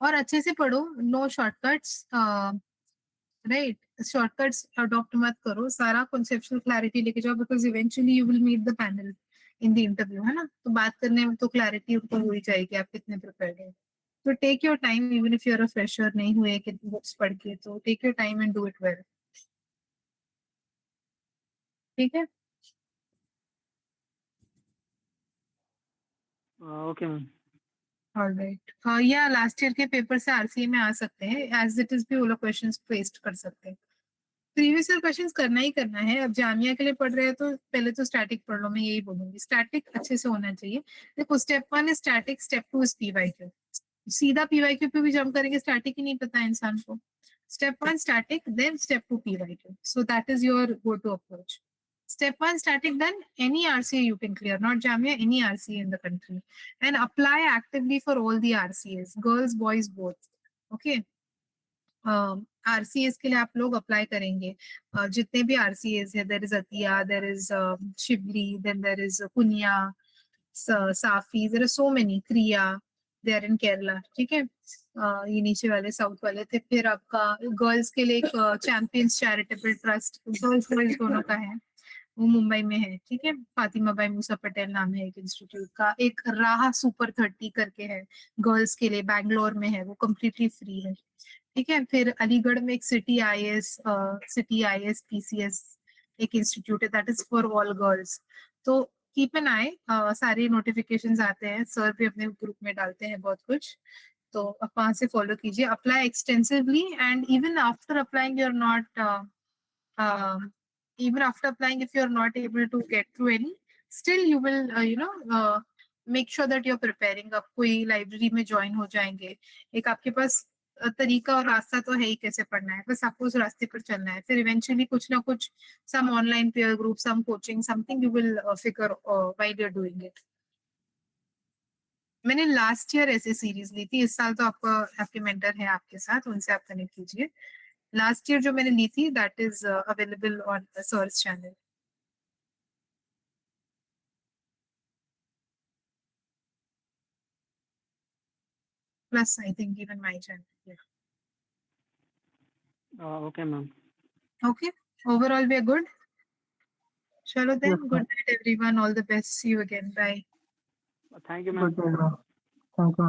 और अच्छे से पढ़ो, no shortcuts. Right, shortcuts adopt मत करो, सारा कॉन्सेप्चुअल क्लैरिटी लेके जाओ because eventually you will meet the panel in the interview, है ना. तो बात करने में तो क्लैरिटी उनको हो ही जाएगी आप कितने प्रिपेयर्ड है. तो take your time, even if you are a fresher, नहीं हुए कितनी बुक्स पढ़ के, तो take your time and do it well. ठीक है. Okay ma'am. ऑलराइट. या लास्ट ईयर के पेपर से आरसीए में आ सकते हैं, एज इट इज भी वो लोग क्वेश्चंस पेस्ट कर सकते हैं. प्रीवियस ईयर क्वेश्चंस करना ही करना है. अब जामिया के लिए पढ़ रहे हैं तो पहले तो स्टैटिक पढ़ लो, मैं यही बोलूंगी. स्टैटिक अच्छे से होना चाहिए. देखो, step 1 is static, step 2 is PYQ. सीधा पीवाईक्यू पे भी जंप करेंगे, स्टैटिक ही नहीं पता है इंसान को. Step 1 static, then step 2 PYQ. So that is your go to approach. Step 1 static, then any RCA you can clear, not Jamia, any RCA in the country, and apply actively for all the RCAs, girls, boys, both. Okay. RCAs के लिए आप लोग apply करेंगे. जितने भी RCAs है, there is Atiya, there is Shibli, then there is Punya, Safi, there are so many. Kriya, they are in Kerala. ठीक है. ये नीचे वाले साउथ वाले थे. फिर आपका गर्ल्स के लिए एक champions charitable trust, girls boys दोनों का है, वो मुंबई में है. ठीक है. फातिमा बाई मूसा पटेल नाम है एक इंस्टीट्यूट का. एक राह सुपर 30 करके है गर्ल्स के लिए, बैंगलोर में है, वो कम्प्लीटली फ्री है. ठीक है. फिर अलीगढ़ में एक सिटी आईएएस पीसीएस एक इंस्टीट्यूट है, that is for all girls. तो कीप एन आई, सारे नोटिफिकेशंस आते हैं, सर भी अपने ग्रुप में डालते हैं बहुत कुछ, तो आप वहां से फॉलो कीजिए. Apply extensively, and even after applying you are not even after applying, if you're not able to get through any, still you will make sure that you're preparing. आप कोई लाइब्रेरी में ज्वाइन हो जाएंगे, एक आपके पास तरीका और रास्ता तो है ही कैसे पढ़ना है, बस आपको उस रास्ते पर चलना है. फिर इवेंचुअली कुछ ना कुछ, some online peer group, some coaching, something you will figure while you're doing it. मैंने लास्ट ईयर ऐसे सीरीज ली थी, इस साल तो आपके मेंटर है आपके साथ, उनसे आप कनेक्ट कीजिए. लास्ट ईयर जो मैंने ली थी, that is available on search channel. Plus I think even my channel. Okay ma'am. Okay, overall we are good. Chalo then, Yes, good night everyone, all the best, see you again, bye. Thank you ma'am. Good day, ma'am. Thank you.